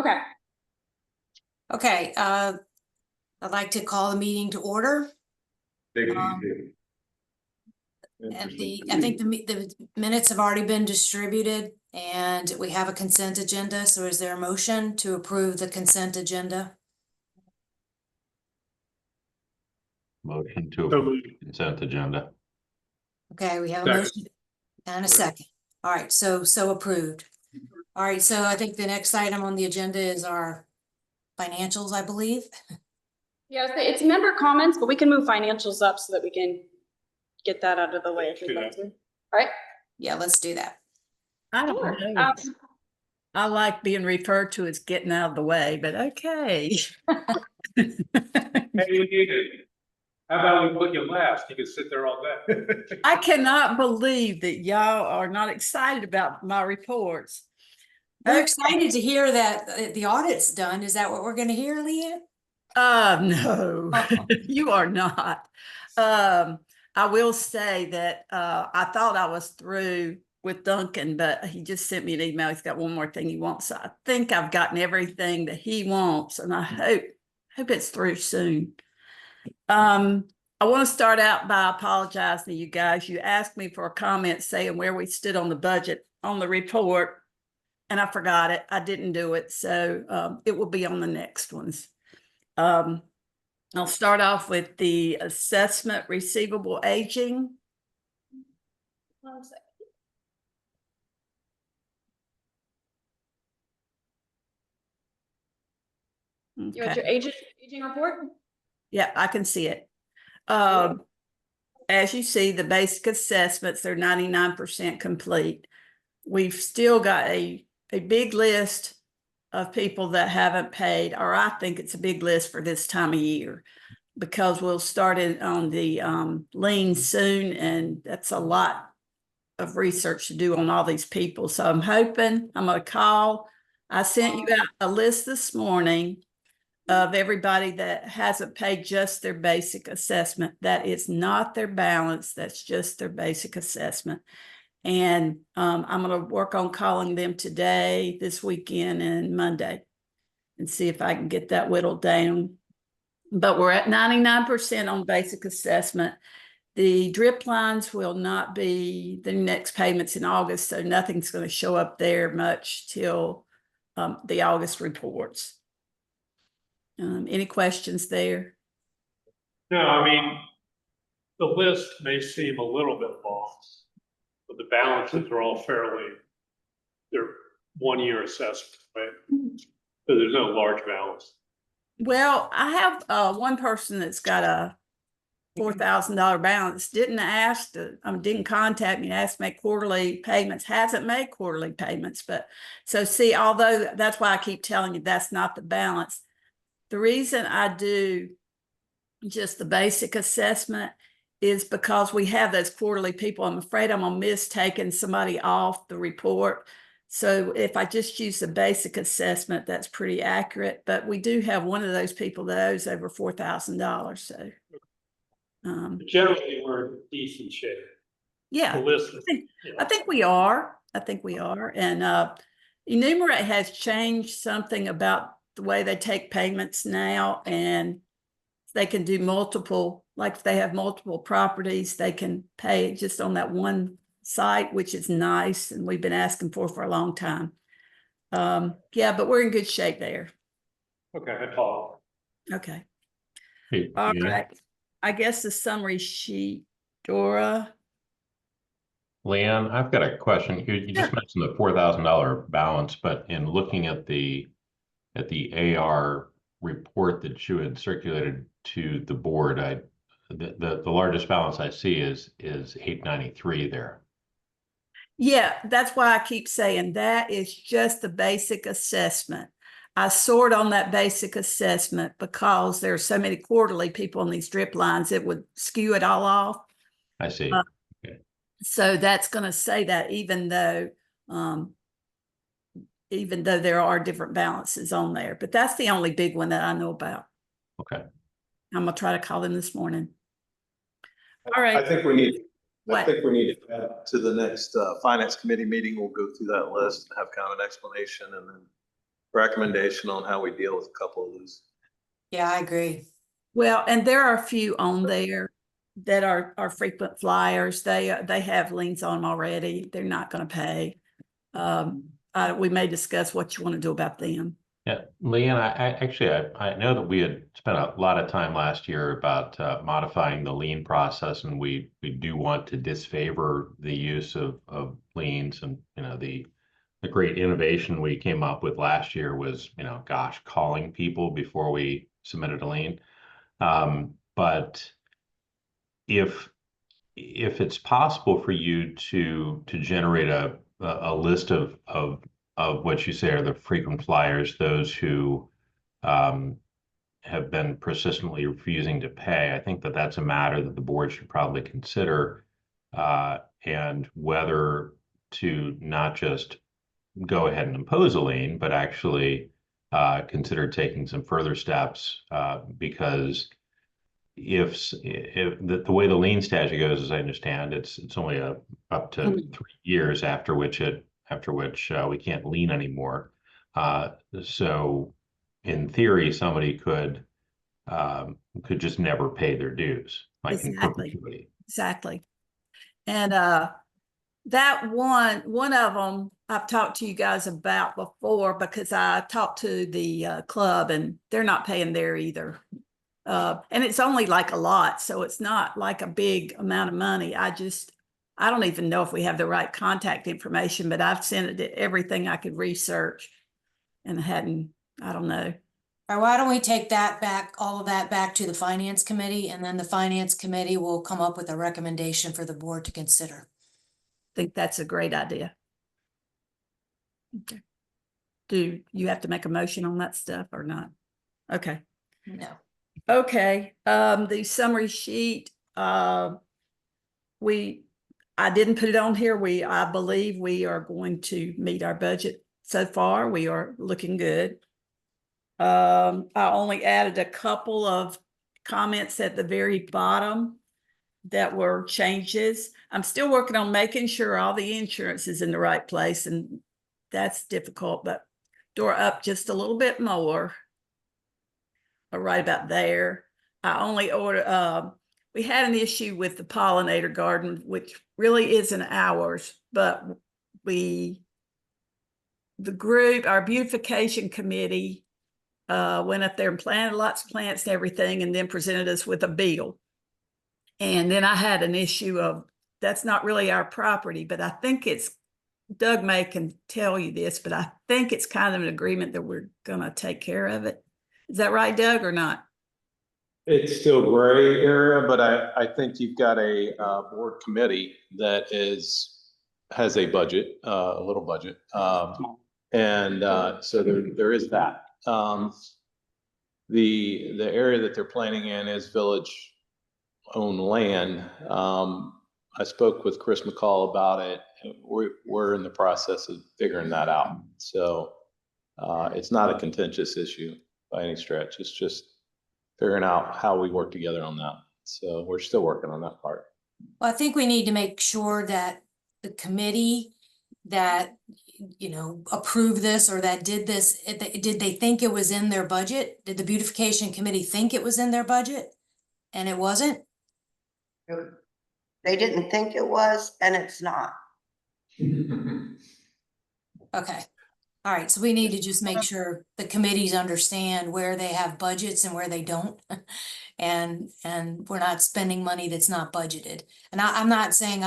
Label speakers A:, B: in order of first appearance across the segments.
A: Okay.
B: Okay, I'd like to call the meeting to order. And I think the minutes have already been distributed and we have a consent agenda. So is there a motion to approve the consent agenda?
C: Motion to approve the consent agenda.
B: Okay, we have a motion and a second. All right, so approved. All right, so I think the next item on the agenda is our financials, I believe.
A: Yeah, it's member comments, but we can move financials up so that we can get that out of the way if we'd like to. All right.
B: Yeah, let's do that.
D: I don't know. I like being referred to as getting out of the way, but okay.
E: Hey, we need it. How about we put you last? You can sit there all day.
D: I cannot believe that y'all are not excited about my reports.
B: We're excited to hear that the audit's done. Is that what we're going to hear, Leanne?
D: No, you are not. I will say that I thought I was through with Duncan, but he just sent me an email. He's got one more thing he wants. So I think I've gotten everything that he wants, and I hope it's through soon. I want to start out by apologizing to you guys. You asked me for a comment saying where we stood on the budget on the report, and I forgot it. I didn't do it, so it will be on the next ones. I'll start off with the assessment receivable aging.
A: 1 second.
D: Okay.
A: You want your aging report?
D: Yeah, I can see it. As you see, the basic assessments, they're 99% complete. We've still got a big list of people that haven't paid, or I think it's a big list for this time of year, because we'll start it on the lien soon, and that's a lot of research to do on all these people. So I'm hoping I'm going to call. I sent you out a list this morning of everybody that hasn't paid just their basic assessment. That is not their balance. That's just their basic assessment. And I'm going to work on calling them today, this weekend, and Monday, and see if I can get that whittled down. But we're at 99% on basic assessment. The drip lines will not be the next payments in August, so nothing's going to show up there much till the August reports. Any questions there?
E: No, I mean, the list may seem a little bit long, but the balances are all they're 1 year assessments, right? So there's no large balance.
D: Well, I have one person that's got a $4,000 balance, didn't contact me and ask to make quarterly payments, hasn't made quarterly payments. But so see, although that's why I keep telling you that's not the balance. The reason I do just the basic assessment is because we have those quarterly people. I'm afraid I'm gonna miss taking somebody off the report. So if I just use the basic assessment, that's pretty accurate. But we do have one of those people that owes over $4,000. So
E: generally, we're in decent shape.
D: Yeah,
E: the list,
D: I think we are. And Enumerate has changed something about the way they take payments now, and they can do multiple, like if they have multiple properties, they can pay just on that one site, which is nice, and we've been asking for a long time. Yeah, but we're in good shape there.
E: Okay, I follow.
D: Okay.
C: Hey,
D: All
C: yeah.
D: right. I guess the summary sheet, Dora.
C: Leanne, I've got a question. You just mentioned the $4,000 balance, but in looking at the AR report that you had circulated to the board, the largest balance I see is $893 there.
D: Yeah, that's why I keep saying that is just the basic assessment. I sort on that basic assessment because there are so many quarterly people on these drip lines, it would skew it all off.
C: I see. Okay.
D: So that's going to say that even though there are different balances on there, but that's the only big one that I know about.
C: Okay.
D: I'm going to try to call them this morning. All right.
F: I think we need
D: What?
F: to add to the next finance committee meeting. We'll go through that list and have kind of an explanation, and then recommendation on how we deal with a couple of those.
B: Yeah, I agree.
D: Well, and there are a few on there that are frequent flyers. They have liens on them already. They're not going to pay. We may discuss what you want to do about them.
C: Yeah, Leanne, I know that we had spent a lot of time last year about modifying the lien process, and we do want to disfavor the use of liens. And the great innovation we came up with last year was gosh, calling people before we submitted a lien. But if it's possible for you to generate a list of what you say are the frequent flyers, those who have been persistently refusing to pay, I think that that's a matter that the board should probably consider, and whether to not just go ahead and impose a lien, but actually consider taking some further steps, because if the way the lien statute goes, as I understand, it's only up to 3 years after which we can't lien anymore. So in theory, somebody could just never pay their dues, like in perpetuity.
D: Exactly. And that one of them I've talked to you guys about before, because I talked to the club and they're not paying there either. And it's only like a lot, so it's not like a big amount of money. I don't even know if we have the right contact information, but I've sent it everything I could research and I don't know.
B: All right, why don't we take that back, all of that back to the finance committee, and then the finance committee will come up with a recommendation for the board to consider.
D: I think that's a great idea. Okay. Do you have to make a motion on that stuff or not? Okay.
B: No.
D: Okay, the summary sheet, I didn't put it on here. I believe we are going to meet our budget so far. We are looking good. I only added a couple of comments at the very bottom that were changes. I'm still working on making sure all the insurance is in the right place, and that's difficult, but door up just a little bit more. Right about there. I only ordered, we had an issue with the pollinator garden, which really isn't ours, but the group, our beautification committee, went up there and planted lots of plants and everything, and then presented us with a bill. And then I had an issue of, that's not really our property, but I think Doug May can tell you this, but I think it's kind of an agreement that we're gonna take care of it. Is that right, Doug, or not?
F: It's still gray area, but I think you've got a board committee that has a budget, a little budget. And so there is that. The area that they're planning in is village owned land. I spoke with Chris McCall about it. We're in the process of figuring that out. So it's not a contentious issue by any stretch. It's just figuring out how we work together on that. So we're still working on that part.
B: Well, I think we need to make sure that the committee that, approved this or that did this, did they think it was in their budget? Did the beautification committee think it was in their budget and it wasn't?
G: They didn't think it was, and it's not.
B: Okay. All right, so we need to just make sure the committees understand where they have budgets and where they don't. And we're not spending money that's not budgeted. And I'm not saying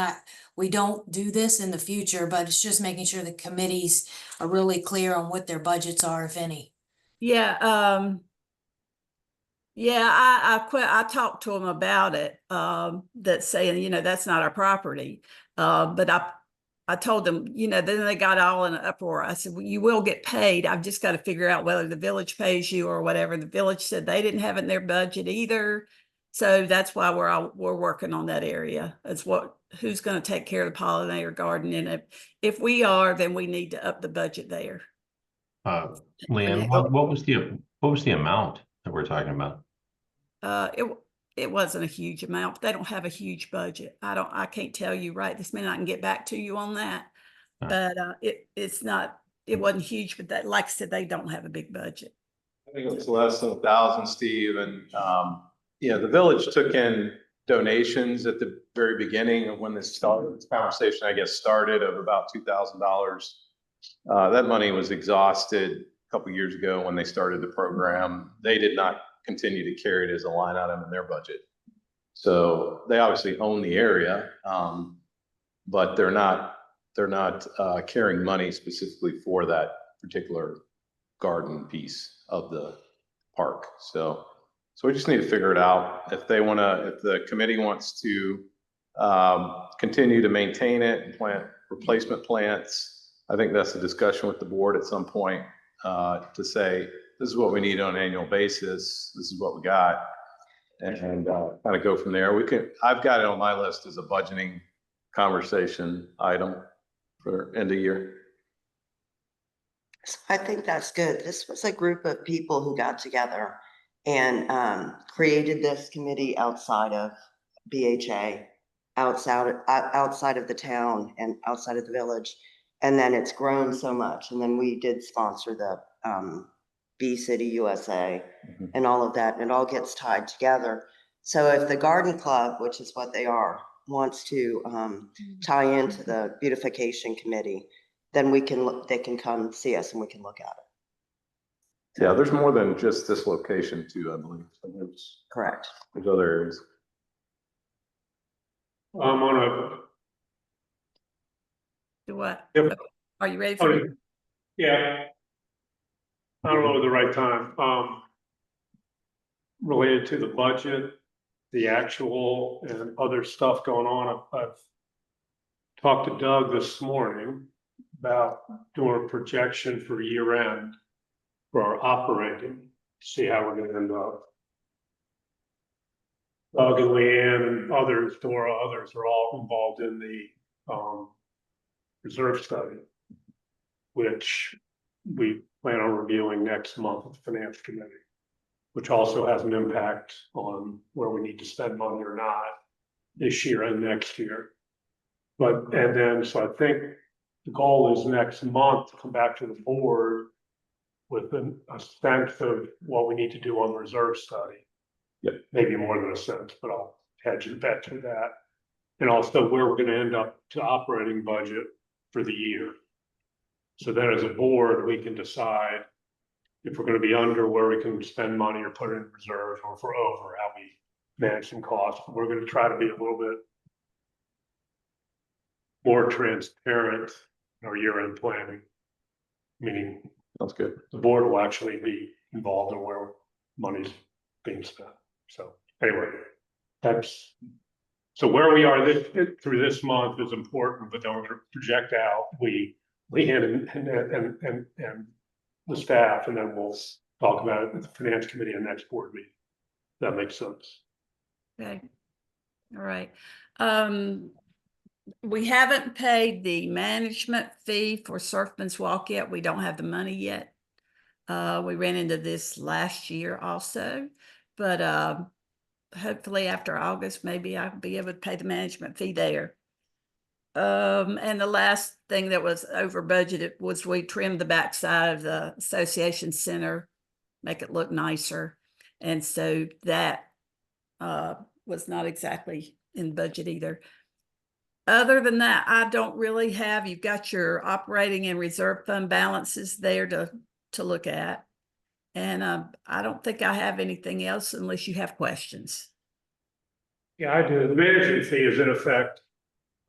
B: we don't do this in the future, but it's just making sure the committees are really clear on what their budgets are, if any.
D: Yeah, I talked to them about it, that saying, that's not our property. But I told them, then they got all in an uproar. I said, well, you will get paid. I've just got to figure out whether the village pays you or whatever. The village said they didn't have it in their budget either. So that's why we're working on that area. It's who's going to take care of the pollinator garden. And if we are, then we need to up the budget there.
C: Leanne, what was the amount that we're talking about?
D: It wasn't a huge amount. They don't have a huge budget. I can't tell you right this minute. I can get back to you on that. But it's not it wasn't huge, but that, like I said, they don't have a big budget.
F: I think it was less than 1,000, Steve, and, yeah, the village took in donations at the very beginning of when this started, this conversation, I guess, started, of about $2,000. That money was exhausted a couple of years ago when they started the program. They did not continue to carry it as a line item in their budget. So they obviously own the area, but they're not carrying money specifically for that particular garden piece of the park. So we just need to figure it out. If the committee wants to continue to maintain it and plant replacement plants, I think that's a discussion with the board at some point to say, this is what we need on an annual basis. This is what we got. And kind of go from there. I've got it on my list as a budgeting conversation item for end of year.
G: So I think that's good. This was a group of people who got together and created this committee outside of BHA, outside of the town and outside of the village. And then it's grown so much. And then we did sponsor the B City USA and all of that, and it all gets tied together. So if the garden club, which is what they are, wants to tie into the beautification committee, then they can come see us and we can look at it.
F: Yeah, there's more than just this location too, I believe. So
G: Correct.
F: there's other areas.
D: Do what?
E: Yep.
D: Are you ready for it?
E: Yeah. I don't know the right time. Related to the budget, the actual and other stuff going on. I've talked to Doug this morning about doing a projection for year end for our operating, see how we're gonna end up. Doug and Leanne and others, Dora, others are all involved in the reserve study, which we plan on reviewing next month with the finance committee, which also has an impact on where we need to spend money or not this year and next year. So I think the goal is next month to come back to the board with a sense of what we need to do on the reserve study.
F: Yep.
E: Maybe more than a sense, but I'll hedge a bet to that. And also where we're gonna end up to operating budget for the year. So then as a board, we can decide if we're gonna be under, where we can spend money or put it in reserves, or if we're over, how we manage some costs. We're gonna try to be a little bit more transparent in our year-end planning. Meaning
F: Sounds good.
E: the board will actually be involved in where money's being spent. So anyway, so where we are through this month is important, but then we're gonna project out, Leanne and the staff, and then we'll talk about it at the finance committee and next board meeting. That makes sense.
D: Okay. All right. We haven't paid the management fee for Surfman's Walk yet. We don't have the money yet. We ran into this last year also, but hopefully after August, maybe I'll be able to pay the management fee there. And the last thing that was over budgeted was we trimmed the backside of the association center, make it look nicer. And so that was not exactly in budget either. Other than that, I don't really have, you've got your operating and reserve fund balances there to look at. And I don't think I have anything else unless you have questions.
E: Yeah, I do. The management fee is in effect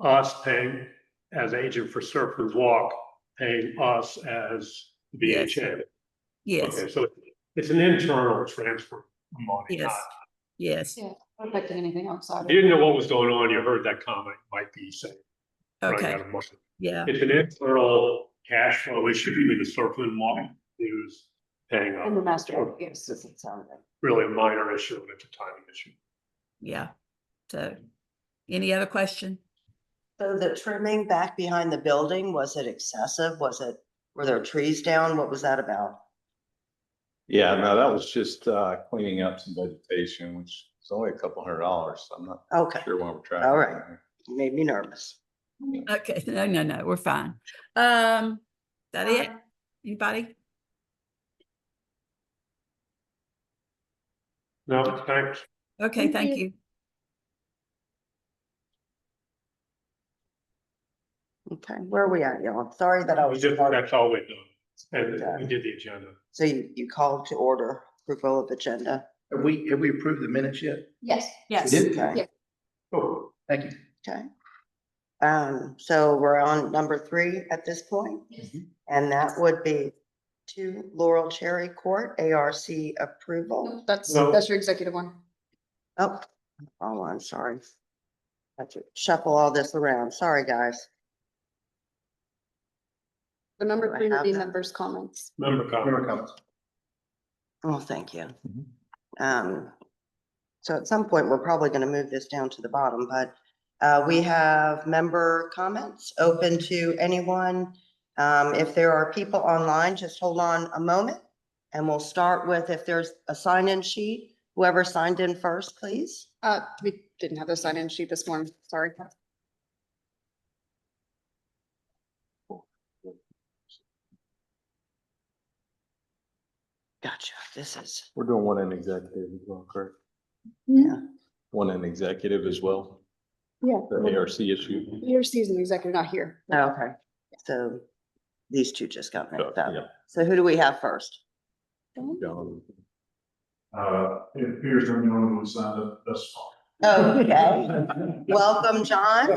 E: us paying as agent for Surfman's Walk, paying us as the
D: Yes.
E: BHA.
D: Yes,
E: Okay, so it's an internal transfer of money.
D: yes,
E: not-
D: yes.
A: Yeah, not affecting anything outside.
E: If you didn't know what was going on, you heard that comment, might be saying. running
D: Okay,
E: out of money.
D: yeah,
E: It's an internal cash flow issue between the Surfman Walk who's paying
A: And the
E: up.
A: master, yes, doesn't sound right.
E: Really a minor issue, and it's a timing issue.
D: yeah. So, any other question?
G: So the trimming back behind the building, was it excessive? Were there trees down? What was that about?
F: Yeah, no, that was just cleaning up some vegetation, which is only a couple $100. So I'm not
G: Okay,
F: sure why we're tracking.
G: all right. You made me nervous.
D: Okay, no, we're fine. That it? Anybody?
E: No, thanks.
D: Okay, thank you.
G: Okay, where are we at, y'all? Sorry that I was.
E: That's all we've done. And we did the agenda.
G: So you called to order approval of agenda.
H: Have we approved the minutes yet?
A: Yes.
B: Yes.
H: We did?
A: Yeah.
H: Oh, thank you.
G: Okay. So we're on number 3 at this point, and that would be 2 Laurel Cherry Court, ARC approval.
A: That's
E: No.
A: your executive one.
G: Oh, wrong one, sorry. Have to shuffle all this around. Sorry, guys.
A: The number
G: Do I
A: 3 would
G: have
A: be
G: that?
A: members' comments.
E: Member comment.
H: Member comments.
G: Oh, thank you.
H: Mhm.
G: So at some point, we're probably going to move this down to the bottom, but we have member comments open to anyone. If there are people online, just hold on a moment and we'll start with if there's a sign-in sheet, whoever signed in first, please.
A: We didn't have the sign-in sheet this morning, sorry.
G: Gotcha. This is,
F: We're doing one in executive as well, correct?
G: yeah.
F: One in executive as well,
A: Yeah.
F: the ARC issue.
A: Here's Susan, executive, not here.
G: Okay. So these two just got mixed up.
F: Yeah.
G: So who do we have first?
F: John.
I: It appears there are no one signed up thus far.
G: Okay. Welcome, John.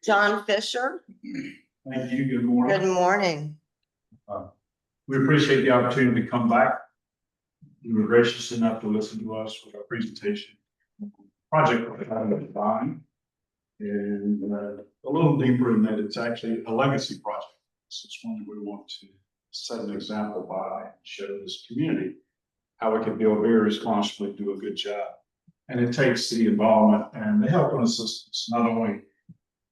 G: John Fisher.
I: Thank you. Good morning.
G: Good morning.
I: We appreciate the opportunity to come back. You were gracious enough to listen to us with our presentation. Project we're trying to define. And a little deeper in that, it's actually a legacy project. So it's one that we want to set an example by, and show this community how we can build very responsibly, do a good job. And it takes the involvement and the help and assistance, not only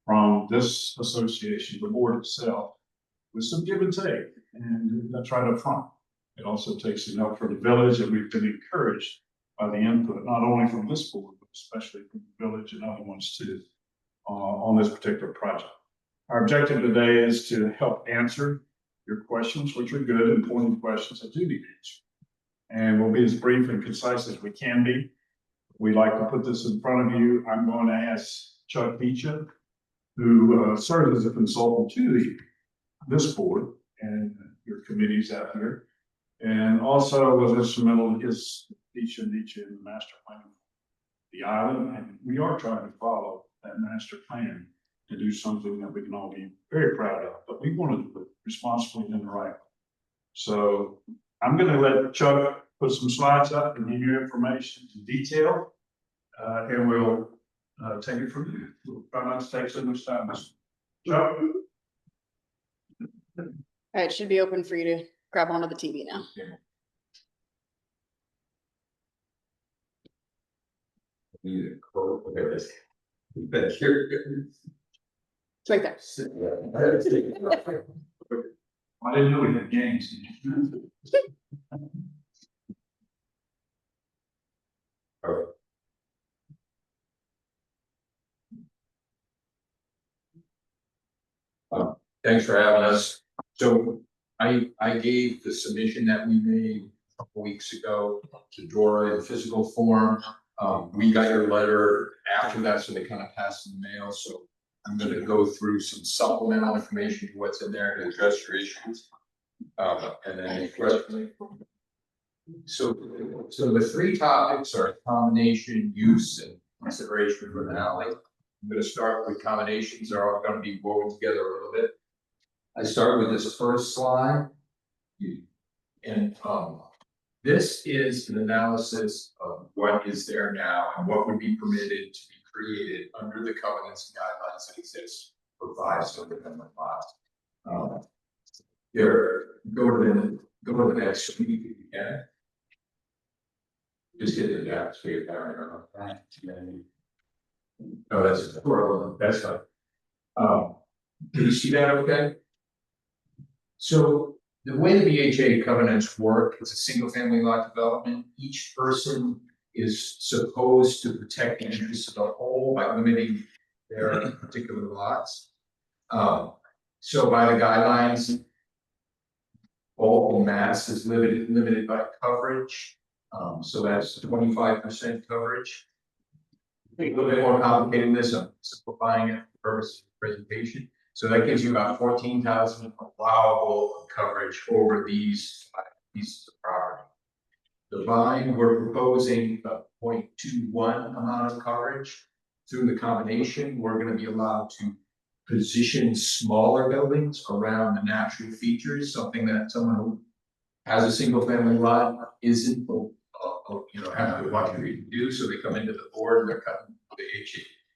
I: from this association, the board itself, with some give and take, and that's right up front. It also takes the help from the village, and we've been encouraged by the input, not only from this board, but especially from the village and other ones too, on this particular project. Our objective today is to help answer your questions, which are good and pointed questions that do need answered. And we'll be as brief and concise as we can be. We like to put this in front of you. I'm going to ask Chuck BHA, who serves as a consultant to this board and your committees out here, and also was instrumental in his BHA in the master plan of the island. And we are trying to follow that master plan to do something that we can all be very proud of, but we want to do it responsibly and right. So I'm going to let Chuck put some slides up and give you information in detail, and we'll take it from there. We'll try not to take so much time. Chuck?
A: All right, it should be open for you to grab onto the TV now. It's right there.
I: I didn't know we had games.
J: Thanks for having us. So I gave the submission that we made a couple weeks ago to Dora in physical form. We got your letter after that, so they kind of passed in the mail. So I'm going to go through some supplemental information, what's in there to address your issues. And then any questions. So the 3 topics are combination, use, and consideration for the alley. I'm going to start with combinations. They're all going to be woven together a little bit. I start with this first slide. And this is an analysis of what is there now and what would be permitted to be created under the covenants and guidelines that exist for 5 single-family lots. Here, go to the next sheet if you can. Just hit the gap so you're carrying. Oh, that's fine. Can you see that okay? So the way the BHA covenants work, it's a single family lot development. Each person is supposed to protect the interests of the whole by limiting their particular lots. So by the guidelines, bulk and mass is limited by coverage. So that's 25% coverage. A little bit more complicated than this, I'm simplifying it for purpose of presentation. So that gives you about 14,000 allowable coverage over these 5 pieces of property. The Vine, we're proposing a 0.21 amount of coverage. Through the combination, we're gonna be allowed to position smaller buildings around the natural features, something that someone who has a single family lot isn't, have the luxury to do. So they come into the board, they're cutting the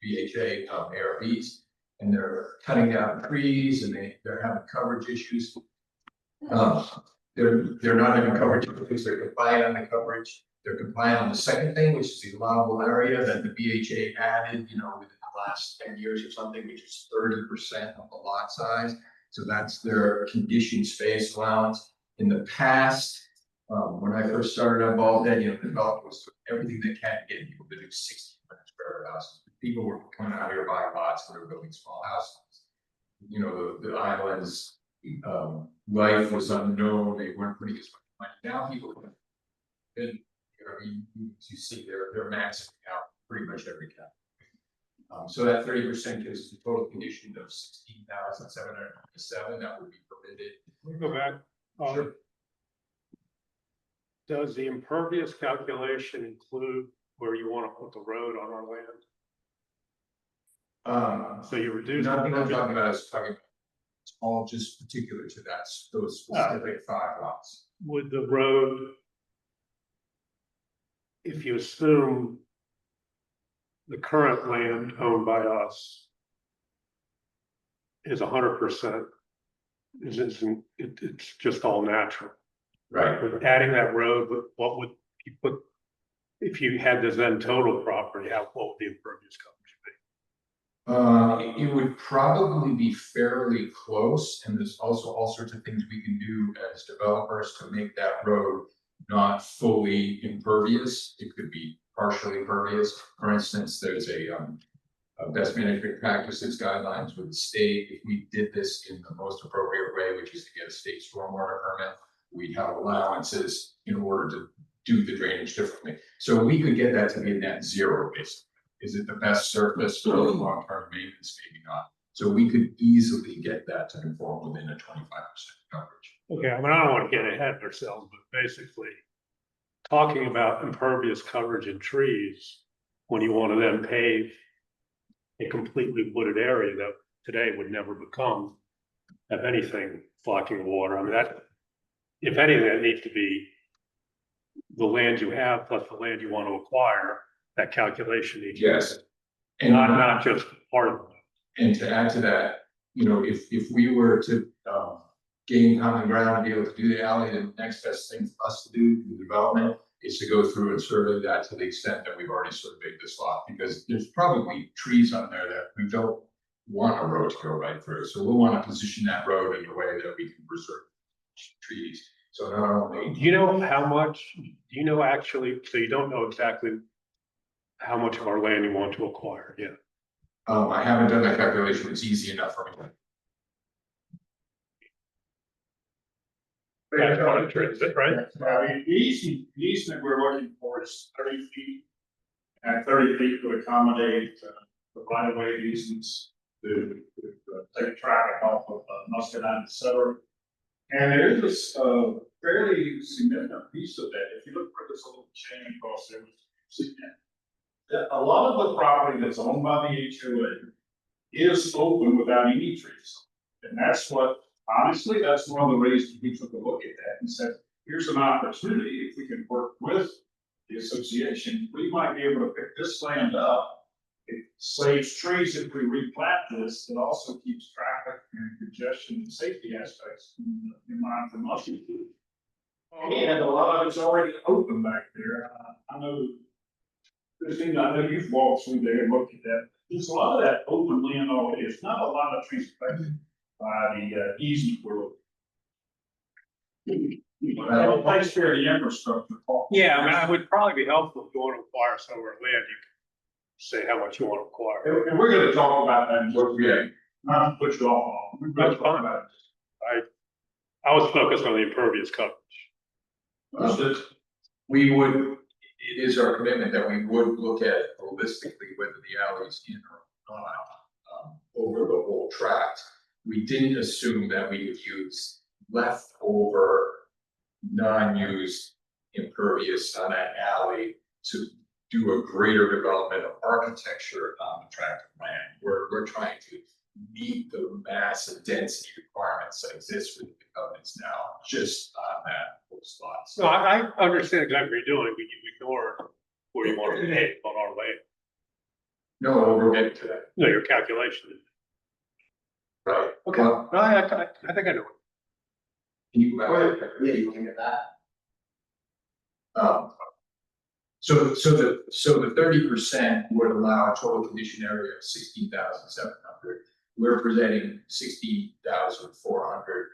J: BHA ARVs, and they're cutting down trees, and they're having coverage issues. They're not having coverage because they're compliant on the coverage. They're compliant on the second thing, which is the allowable area that the BHA added, within the last 10 years or something, which is 30% of the lot size. So that's their conditioned space allowance. In the past, when I first started involved, the developer was everything they can to get people to do 60 square houses. People were coming out here buying lots and they were building small houses. The islands, life was unknown. They weren't putting as much money. Now people have been, you see they're maxing out pretty much every cap. So that 30% gives the total condition of 16,797 that would be permitted.
E: Let me go back.
J: Sure.
E: Does the impervious calculation include where you want to put the road on our land? So you reduce.
J: Nothing I'm talking about is talking about, it's all just particular to those specific 5 lots.
E: Would the road, if you assume the current land owned by us is 100%, it's just all natural.
J: Right.
E: With adding that road, what would you put, if you had the then total property, what would the impervious coverage be?
J: It would probably be fairly close, and there's also all sorts of things we can do as developers to make that road not fully impervious. It could be partially impervious. For instance, there's a best management practices guidelines with the state. If we did this in the most appropriate way, which is to get a state stormwater permit, we'd have allowances in order to do the drainage differently. So we could get that to be a net zero basically. Is it the best surface for long-term maintenance? Maybe not. So we could easily get that to conform within a 25% coverage.
E: Okay, I don't want to get ahead of ourselves, but basically talking about impervious coverage in trees, when you want to then pave a completely wooded area that today would never have anything blocking water. I mean, that, if anything, that needs to be the land you have plus the land you want to acquire. That calculation needs.
J: Yes.
E: And not just part of it.
J: And to add to that, if we were to gain common ground and be able to do the alley, the next best thing for us to do in development is to go through and survey that to the extent that we've already surveyed this lot, because there's probably trees on there that we don't want a road to go right through. So we'll want to position that road in a way that we can preserve trees. So not only.
E: Do you know how much, actually, so you don't know exactly how much of our land you want to acquire yet?
J: I haven't done that calculation. It's easy enough for me.
E: Right?
I: The easement we're looking for is 30 feet. And 30 feet would accommodate the right of way easements to take traffic off of Muscadine, et cetera. And there is a fairly significant piece of that. If you look for this little chain across there, a lot of the property that's owned by the HOA is open without any trees. And that's what, honestly, that's one of the reasons we took a look at that and said, here's an opportunity. If we can work with the association, we might be able to pick this land up. It saves trees if we replat this. It also keeps traffic and congestion and safety aspects in mind for us. And a lot of it's already open back there. I know, Christine, I know you've walked through there and looked at that. There's a lot of that open land already. It's not a lot of trees affected by the easement we're looking. That'll place for the infrastructure.
E: Yeah, I mean, it would probably be helpful if you want to acquire some of our land, you can say how much you want to acquire.
I: And we're gonna talk about that in what we have, not to put you off. We're gonna talk about it.
E: I was focused on the impervious coverage.
J: We would, it is our commitment that we would look at holistically whether the alley is in or not, over the whole tract. We didn't assume that we would use leftover, non-used impervious on that alley to do a greater development of architecture on the tract of land. We're trying to meet the mass and density requirements that exist within the covenants now, just on that whole spot.
E: No, I understand exactly what you're doing, but you ignore where you want to hit on our land.
J: No, we're getting to that.
E: No, your calculation.
J: Right.
E: Okay,
J: Well,
E: no, I think I know it.
J: can you go back?
H: Yeah, you can get that.
J: So the 30% would allow a total condition area of 16,700. We're presenting 16,400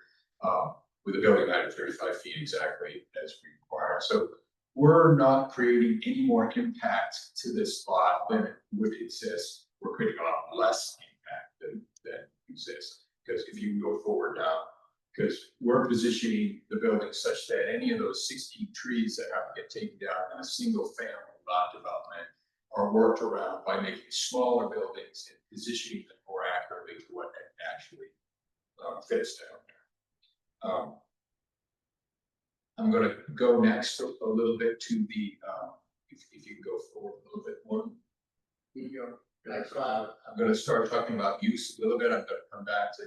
J: with a building height of 35 feet exactly as required. So we're not creating any more impact to this spot than would exist. We're creating a lot less impact than exists. Because if you go forward now, because we're positioning the building such that any of those 16 trees that have to get taken down in a single family lot development are worked around by making smaller buildings and positioning them more accurately to what actually fits down there. I'm going to go next a little bit to the, if you can go forward a little bit more.
H: Next slide.
J: I'm going to start talking about use a little bit. I'm going to come back to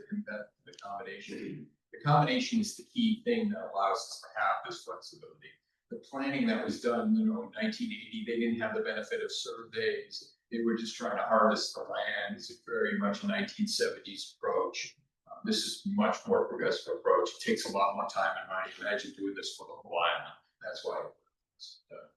J: the combination. The combination is the key thing that allows us to have this flexibility. The planning that was done, in 1980, they didn't have the benefit of surveys. They were just trying to harvest the land. It's very much a 1970s approach. This is a much more progressive approach. It takes a lot more time and money. Imagine doing this for the whole island. That's why it's done.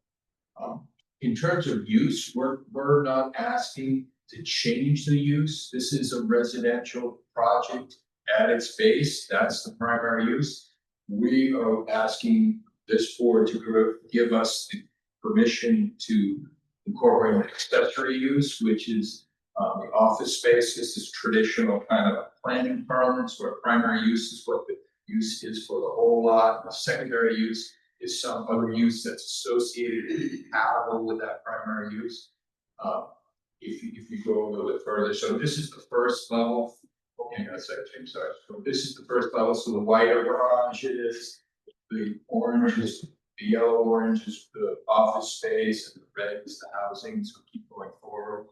J: In terms of use, we're not asking to change the use. This is a residential project at its base. That's the primary use. We are asking this board to give us the permission to incorporate an accessory use, which is the office space. This is traditional kind of planning parlance where primary use is what the use is for the whole lot. The secondary use is some other use that's associated and compatible with that primary use. If you go a little bit further, so this is the first level. Okay, that's actually, sorry. So this is the first level. So the white garage is, the orange is, the yellow orange is the office space, and the red is the housing. So keep going forward.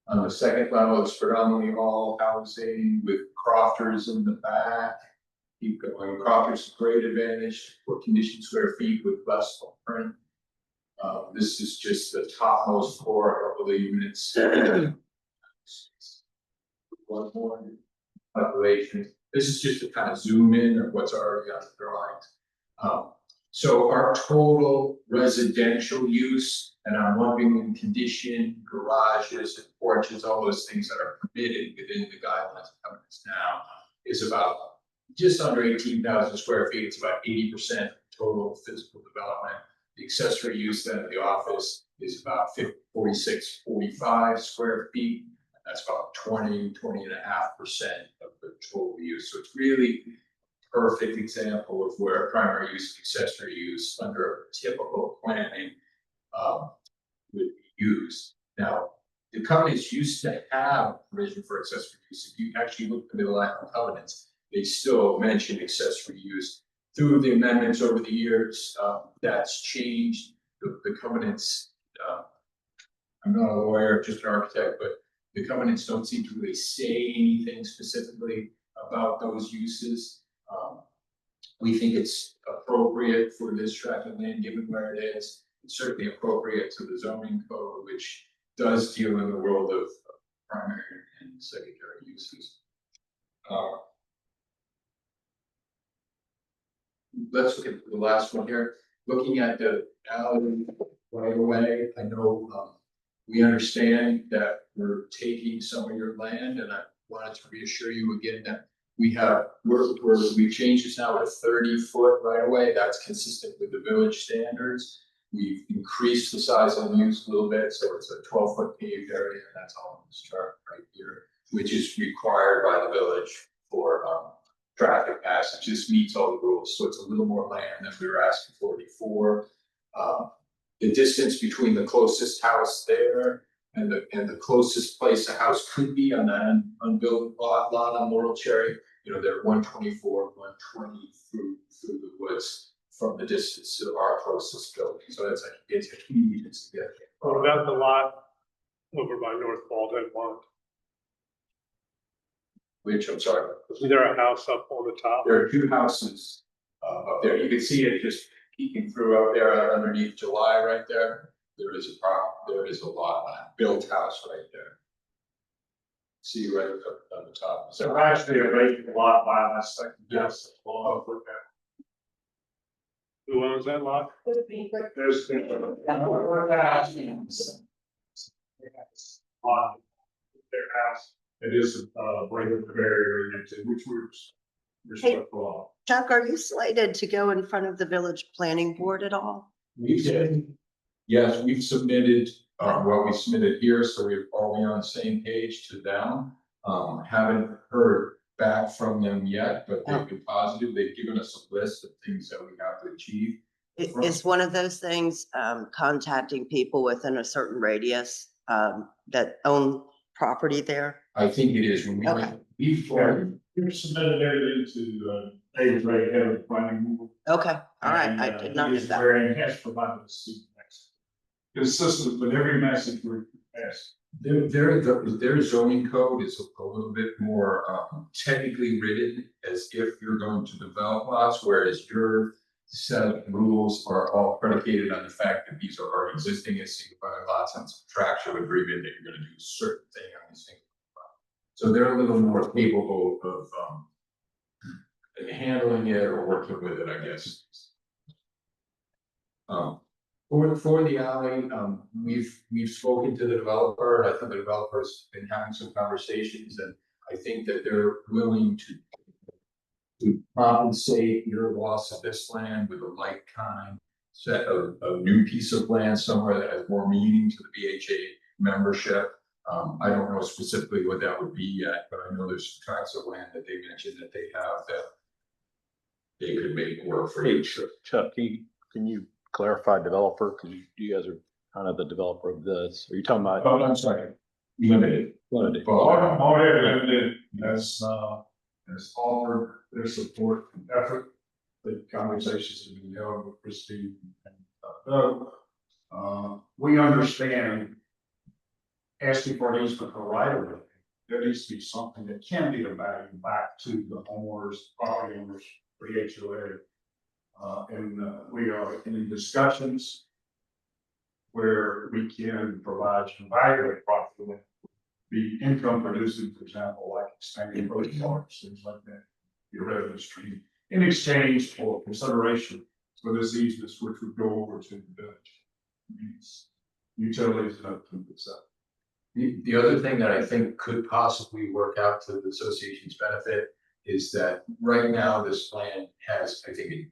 J: On the second level, it's predominantly all housing with crofters in the back. Keep going. Crofters, great advantage for conditioned square feet with less footprint. This is just the topmost floor of the units. One more population. This is just to kind of zoom in of what's already on the drawings. So our total residential use, and I'm lumping in condition, garages and porches, all those things that are permitted within the guidelines of covenants now, is about just under 18,000 square feet. It's about 80% total physical development. The accessory use then of the office is about 45 square feet. That's about 20.5% of the total use. So it's really a perfect example of where primary use and accessory use under typical planning would be used. Now, the covenants used to have provision for accessory use. If you actually look at the line of covenants, they still mention accessory use. Through the amendments over the years, that's changed. The covenants, I'm not a lawyer, just an architect, but the covenants don't seem to really say anything specifically about those uses. We think it's appropriate for this tract of land, given where it is. It's certainly appropriate to the zoning code, which does deal in the world of primary and secondary uses. Let's look at the last one here. Looking at the alley right away, I know we understand that we're taking some of your land, and I wanted to reassure you again that we've changed this now to 30-foot right away. That's consistent with the village standards. We've increased the size of the use a little bit, so it's a 12-foot paved area, and that's all on this chart right here, which is required by the village for traffic passage. This meets all the rules, so it's a little more land than we were asking for before. The distance between the closest house there and the closest place a house could be on that unbuilt lot on Laurel Cherry, you know, they're 124, 120 through the woods from the distance to our closest building. So it's a huge significant.
E: What about the lot over by North Baldhead Pond?
J: Which, I'm sorry,
E: Isn't there a house up on the top?
J: there are two houses up there. You can see it just peeking through up there underneath July right there. There is a lot, built house right there. See right up on the top.
I: So actually a vacant lot by that second house.
E: Who owns that lot?
I: There's. Lot, their house, it is a break barrier into which we're respectful of.
G: Chuck, are you slated to go in front of the village planning board at all?
J: We did. Yes, we've submitted, what we submitted here, so we're all on the same page to them. Haven't heard back from them yet, but they've been positive. They've given us a list of things that we have to achieve.
G: Is one of those things, contacting people within a certain radius, that own property there?
J: I think it is. When we
G: Okay.
J: went before,
I: You submitted everything to David Ray, head of the planning board.
G: Okay, all right, I
I: And,
G: did not
I: he
G: know
I: is
G: that.
I: Very has provided us consistent with every message we pass.
J: their zoning code is a little bit more technically written as if you're going to develop lots, whereas your set of rules are all predicated on the fact that these are already existing as single family lots and it's a contractual agreement that you're gonna do a certain thing on these single family lots. So they're a little more capable of handling it or working with it, I guess. For the alley, we've spoken to the developer, and I think the developer's been having some conversations, and I think that they're willing to compensate your loss of this land with a like kind set of a new piece of land somewhere that has more meaning to the BHA membership. I don't know specifically what that would be yet, but I know there's some tracts of land that they mentioned that they have that they could make work for
F: Hey,
J: each.
F: Chuck, can you clarify developer? Because you guys are kind of the developer of this. Are you talking about?
J: Oh, I'm sorry, limited.
F: Limited.
I: Morehead Limited has offered their support and effort. The conversations have been held with Christine and Doug. We understand asking for an easement for right of way. There needs to be something that can be of value back to the homeowners, property owners, for the HOA. We are in discussions where we can provide some value to property, be income producing, for example, like expanding road parks, things like that. Your revenue stream in exchange for consideration for this easement, which would go over to the village. Utilities and up to itself.
J: The other thing that I think could possibly work out to the association's benefit is that right now this land has, I think,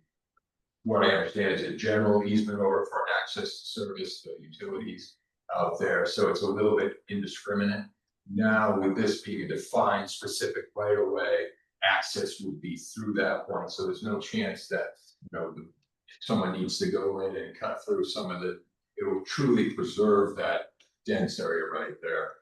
J: what I understand is a general easement over for access to service the utilities out there. So it's a little bit indiscriminate. Now, with this being a defined specific right of way, access would be through that point. So there's no chance that, you know, someone needs to go in and cut through some of the, it will truly preserve that dense area right there.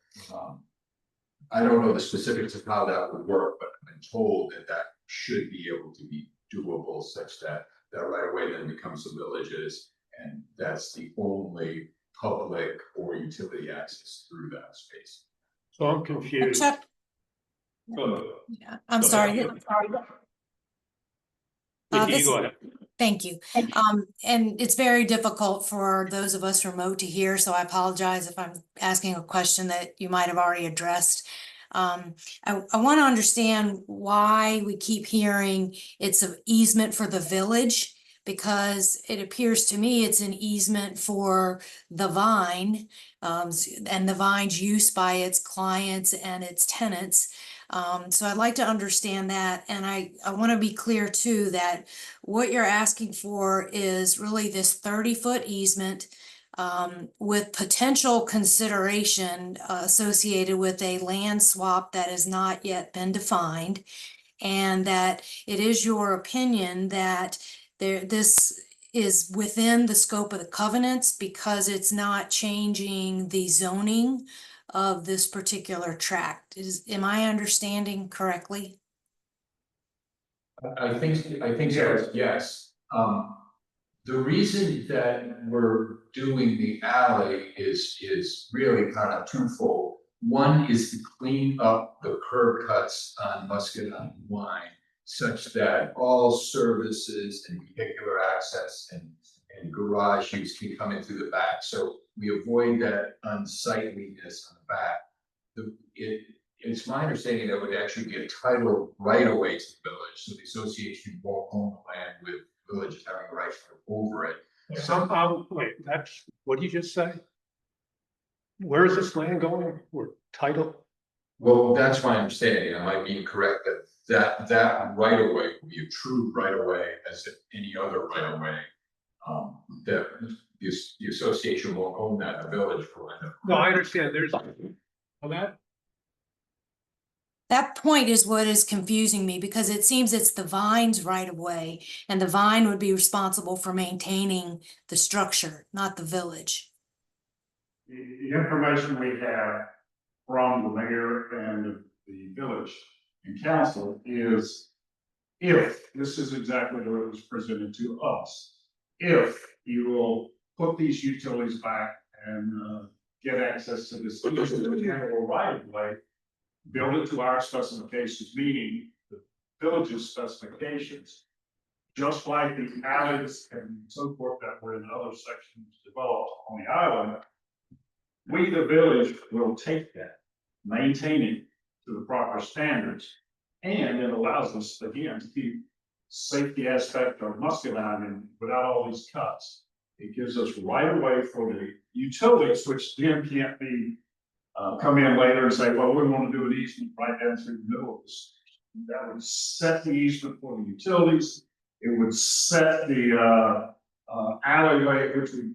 J: I don't know the specifics of how that would work, but I've been told that that should be able to be doable such that that right away then becomes the villages, and that's the only public or utility access through that space.
E: So I'm confused.
B: Chuck,
E: Go ahead.
B: yeah, I'm sorry.
E: Nikki,
B: this-
E: you go ahead.
B: Thank you. And it's very difficult for those of us remote to hear, so I apologize if I'm asking a question that you might have already addressed. I want to understand why we keep hearing it's an easement for the village, because it appears to me it's an easement for the Vine, and the Vine's use by its clients and its tenants. So I'd like to understand that. And I want to be clear too, that what you're asking for is really this 30-foot easement with potential consideration associated with a land swap that has not yet been defined. and that it is your opinion that this is within the scope of the covenants because it's not changing the zoning of this particular tract. Am I understanding correctly?
J: I think so, yes. The reason that we're doing the alley is really kind of twofold. One is to clean up the curb cuts on Muscadine Line such that all services and vehicular access and garage use can come in through the back. So we avoid that unsightliness on the back. It's my understanding that would actually be a title right away to the village, so the association won't own the land with village having a right over it.
E: Wait, that's, what did you just say? Where is this land going? Or title?
J: Well, that's my understanding. I might be incorrect that right of way would be a true right of way as if any other right of way. That the association won't own that, the village will end up.
E: No, I understand, there's, well,
B: That point is what is confusing me because it seems it's the Vine's right of way and the Vine would be responsible for maintaining the structure, not the village.
I: The information we have from the mayor and the village and council is if, this is exactly what was presented to us, if you will put these utilities back and get access to this general right of way, build it to our specifications, meaning the village's specifications, just like the alleys and so forth that were in other sections developed on the island, we, the village, will take that, maintain it to the proper standards, and it allows us, again, to keep safety aspect of Muscadine and without all these cuts. It gives us right away for the utilities, which then can't be come in later and say, well, we want to do an easement right down through the middle of this. That would set the easement for the utilities. It would set the alleyway,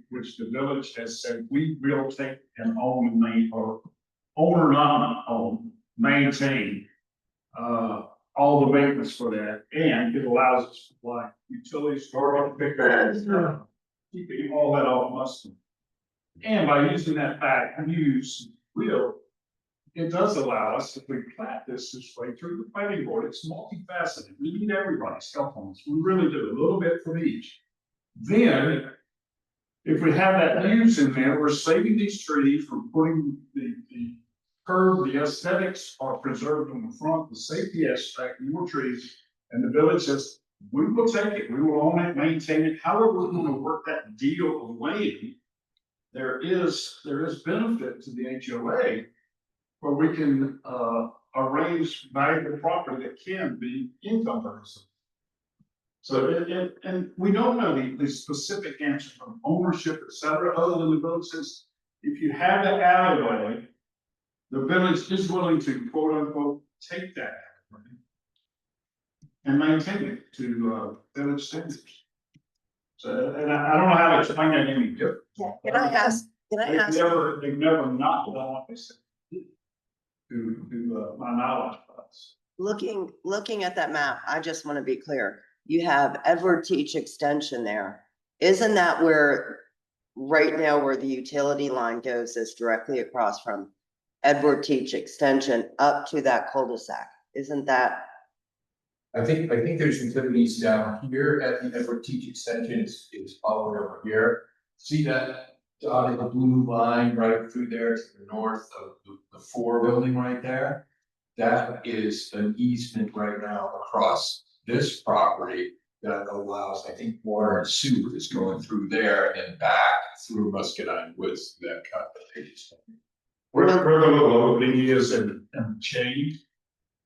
I: which the village has said we will take and own and maintain, or own or not own, maintain all the maintenance for that, and it allows us to supply utilities, or keeping all that off Muscadine. And by using that fact use it does allow us, if we plat this way through the planning board, it's multifaceted. We need everybody's help on this. We really do, a little bit from each. Then, if we have that use in there, we're saving these trees from putting the curb, the aesthetics are preserved on the front, the safety aspect, more trees, and the village says, we will take it, we will own it, maintain it. However, we're going to work that deal of land. There is benefit to the HOA where we can arrange valuable property that can be income producing. So and we don't know the specific answer from ownership, et cetera, other than the village says, if you have that alleyway, the village is willing to quote unquote take that alleyway and maintain it to village standards. So, and I don't know how to explain that any different.
G: Yeah, can I ask?
I: They've never not done what they said. To my knowledge.
G: Looking at that map, I just want to be clear. You have Edward Teach Extension there. Isn't that where, right now where the utility line goes is directly across from Edward Teach Extension up to that cul-de-sac? Isn't that?
J: I think there's utilities down here at the Edward Teach Extension is all the way over here. See that dotted blue line right through there to the north of the 4 building right there? That is an easement right now across this property that allows, I think, water and sewer is going through there and back through Muscadine Woods, that cut that they just.
I: Where the little opening is and chain,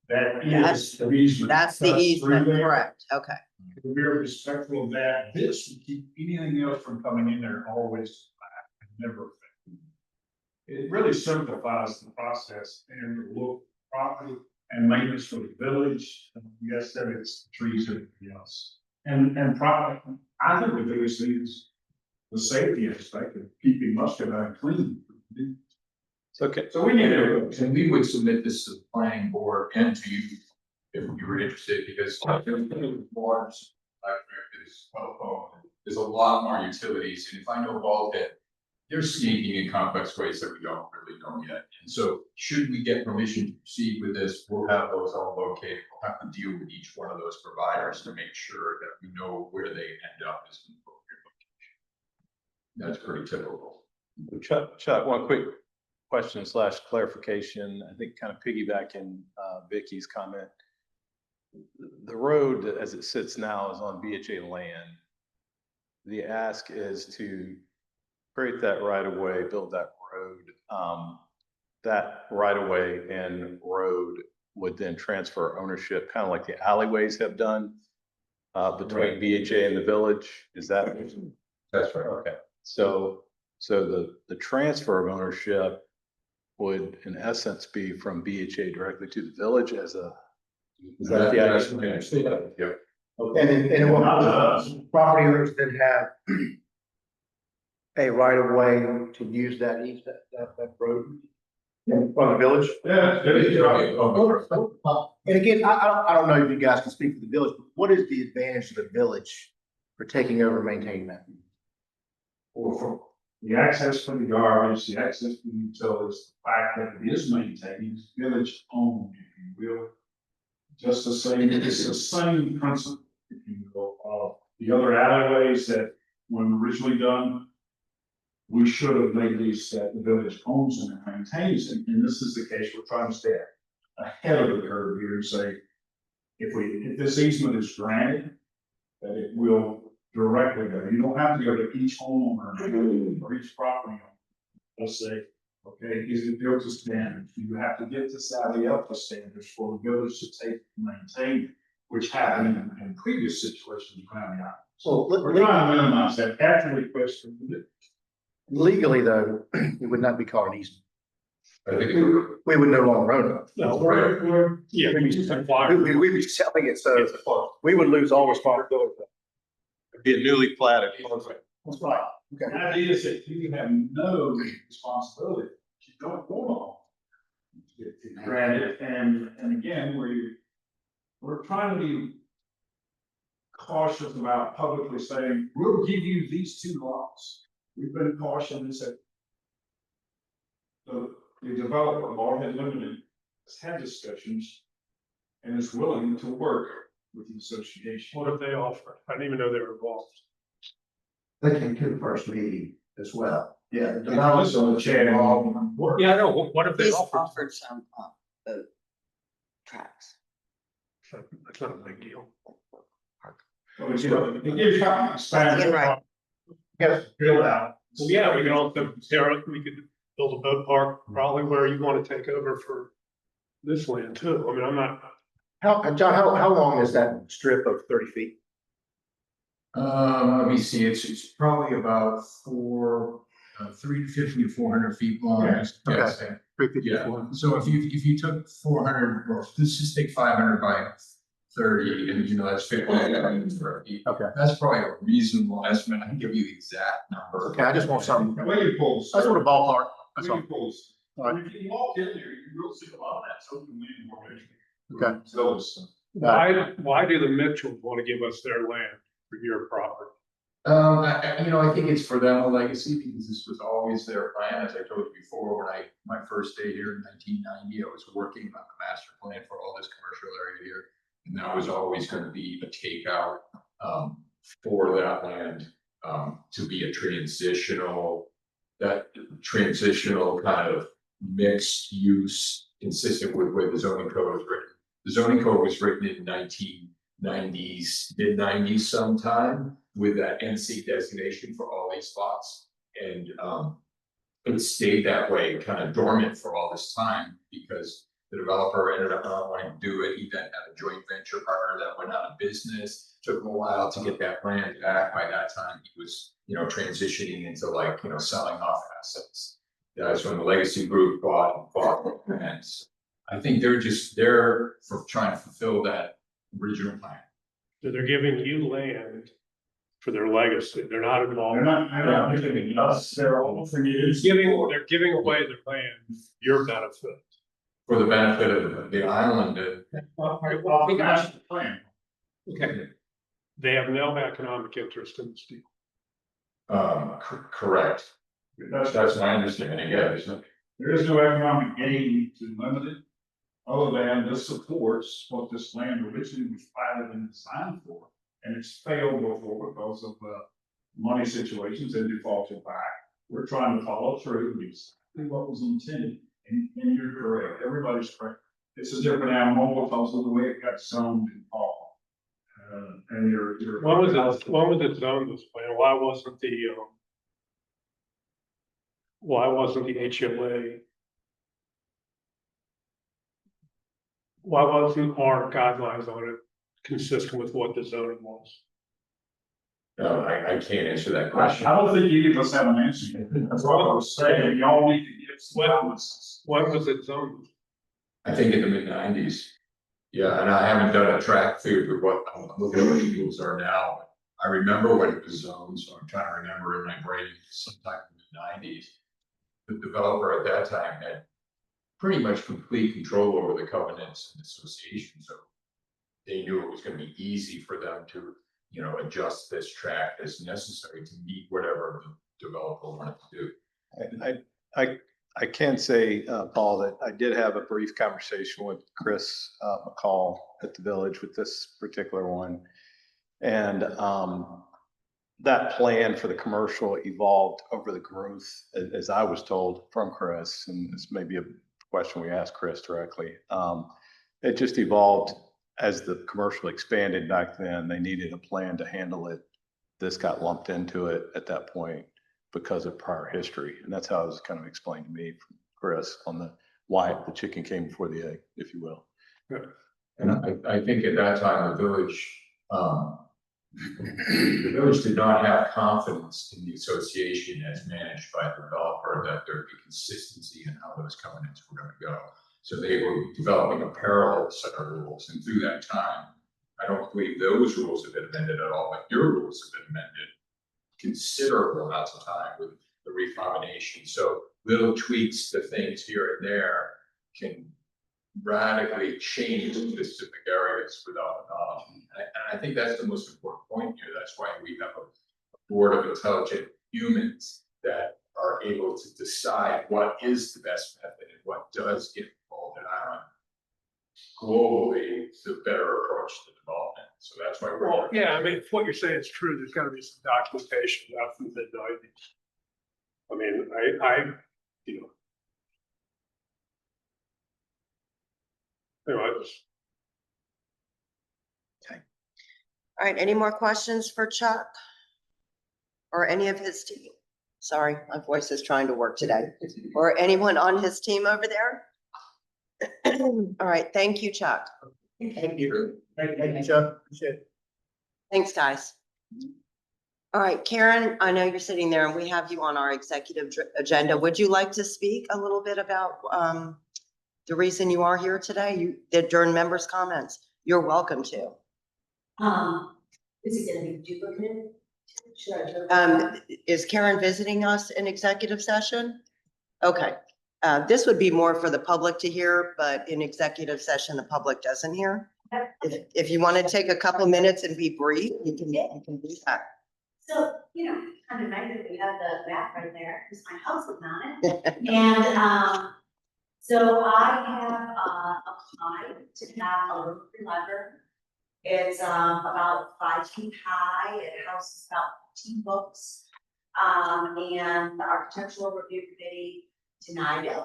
I: that is the easement.
G: That's the easement, correct, okay.
I: We're respectful of that. This would keep anything else from coming in there always back and never affected. It really simplifies the process and the look property and maintenance for the village. Yes, that it's trees and everything else. And probably, I think the biggest thing is the safety aspect of keeping Muscadine clean.
F: Okay.
I: So we need to.
J: And we would submit this to the planning board and to you if you were interested, because large, there's telephone, there's a lot more utilities, and if I know bulkhead, they're sneaking in complex ways that we don't really know yet. And so should we get permission to proceed with this, we'll have those all located. We'll have to deal with each one of those providers to make sure that we know where they end up as an appropriate location. That's pretty typical.
F: Chuck, one quick question / clarification, I think kind of piggybacking Vicky's comment. The road as it sits now is on BHA land. The ask is to create that right of way, build that road. That right of way and road would then transfer ownership, kind of like the alleyways have done between BHA and the village. Is that?
J: That's right.
F: Okay. So the transfer of ownership would in essence be from BHA directly to the village as a. Is that the idea?
J: Yep.
H: And it will, property owners then have a right of way to use that that road from the village.
I: Yeah.
H: And again, I don't know if you guys can speak for the village, but what is the advantage of the village for taking over and maintaining that?
I: Or for the access for the garbage, the access for the utilities, the fact that it is maintained, it's village owned, if you will. Just the same, it's the same principle, if you will. The other alleyways that when originally done, we should have made these that the village owns and maintains, and this is the case. We're trying to stay ahead of the curve here and say, if this easement is granted, that it will directly go. You don't have to go to each homeowner or each property owner. Let's say, okay, is it built to standards? You have to get to Sally up to standards for the village to take and maintain, which happened in previous situations around the island.
H: So
I: We're trying to minimize that at the request of the.
H: legally though, it would not be called an easement.
J: I think
H: We would no longer own it.
E: No, yeah.
H: We'd be selling it, so we would lose all responsibility.
F: It'd be a newly platted.
H: That's right.
I: The
H: Okay.
I: idea is that you have no responsibility. You don't want to. Granted, and again, we're trying to be cautious about publicly saying, we'll give you these 2 lots. We've been cautious and said, the developer, Barhead Limited, has had discussions and is willing to work with the association.
E: What if they offer? I didn't even know they were involved.
H: They came to the first meeting as well. Yeah.
I: And I was on the chair and all of them work.
E: Yeah, I know. What if they
G: He's
E: offer?
G: offered some, tracks.
E: That's not a big deal.
I: But it gives you expanded.
G: You're right.
I: Yes, build out.
E: Well, yeah, we can also, we could build a boat park probably where you want to take over for this land too. I mean, I'm not.
H: John, how long is that strip of 30 feet?
J: let me see, it's probably about 350 to 400 feet long.
I: Yeah.
J: Yes.
H: 350 to
J: Yeah,
H: 400.
J: so if you took 400, well, let's just take 500 by 30, and that's 50 square feet.
H: Okay.
J: That's probably a reasonable estimate. I can give you the exact number.
H: Okay, I just want something.
I: The way you pull.
H: I just want a ballpark. That's
I: When
H: all.
I: you pull this.
H: All right.
I: If you walk in there, you will see a lot of that, so you need more.
H: Okay.
I: So it's.
E: Why do the Mitchells want to give us their land for your property?
J: I think it's for them a legacy because this was always their plan. As I told you before, when my first day here in 1990, I was working on the master plan for all this commercial area here. And that was always going to be a takeout for that land to be a transitional kind of mixed use consistent with where the zoning code was written. The zoning code was written in 1990s, mid-90s sometime with that NC designation for all these spots. And it stayed that way, kind of dormant for all this time because the developer ended up not wanting to do it. He then had a joint venture partner that went out of business. Took him a while to get that land back. By that time, he was, transitioning into selling off assets. That's when the legacy group bought and I think they're for trying to fulfill that original plan.
E: So they're giving you land for their legacy. They're not involved.
I: They're not giving us, they're offering you.
E: They're giving away their land, for your benefit.
J: for the benefit of the island.
I: Plan.
E: Okay. They have no economic interest in this deal.
J: Correct. That's my understanding, yeah, isn't it?
I: There is no economic gain to limit it, other than this supports what this land originally was platted and designed for. And it's failed before because of money situations and defaulted back. We're trying to follow through with exactly what was intended, and you're correct, everybody's correct. It's a different animal because of the way it got zoned and all. And you're.
E: When was it zoned this way? And why wasn't the HOA? Why wasn't our guidelines on it consistent with what the zoning was?
J: No, I can't answer that
I: I
J: question.
I: don't think either of us have an answer. That's what I was saying. Y'all need to give some comments.
E: When was it zoned?
J: I think in the mid-90s. Yeah, and I haven't done a track through of what, I'm looking at what the rules are now. I remember when it was zoned, so I'm trying to remember in my brain sometime in the '90s. The developer at that time had pretty much complete control over the covenants and association, so they knew it was going to be easy for them to, you know, adjust this track as necessary to meet whatever the developer wanted to do.
F: I can say, Paul, that I did have a brief conversation with Chris McCall at the village with this particular one. And that plan for the commercial evolved over the growth, as I was told from Chris, and this may be a question we asked Chris directly. It just evolved as the commercial expanded back then. They needed a plan to handle it. This got lumped into it at that point because of prior history. And that's how it was kind of explained to me from Chris on the why the chicken came before the egg, if you will.
J: And I think at that time, the village did not have confidence in the association as managed by the developer, that there'd be consistency in how those covenants were going to go. So they were developing a parallel set of rules. And through that time, I don't believe those rules have been amended at all, but your rules have been amended considerable amounts of time with the recombination. So little tweaks to things here and there can radically change specific areas without knowledge. And I think that's the most important point here. That's why we have a board of intelligent humans that are able to decide what is the best method and what does get involved in Ireland. Globally, the better approach to development. So that's why we're.
E: Well, yeah, I mean, if what you're saying is true, there's got to be some documentation out from the mid-90s. I mean, you know. Anyway,
G: All right, any more questions for Chuck? Or any of his team? Sorry, my voice is trying to work today. Or anyone on his team over there? All right, thank you, Chuck.
H: Thank you. Thank you, Chuck. Appreciate it.
G: Thanks, guys. All right, Karen, I know you're sitting there and we have you on our executive agenda. Would you like to speak a little bit about the reason you are here today? You did during members' comments. You're welcome to.
K: Is it gonna be duplicated? Should I
G: Is Karen visiting us in executive session? Okay. This would be more for the public to hear, but in executive session, the public doesn't hear. If you want to take a couple minutes and be brief, you can do that.
K: So, you know, kind of nice that we have the map right there, because my house is on it. And, so I have, applied to have a roof lever. It's, about 5 feet high. It houses about 15 books. And the architectural review committee denied it.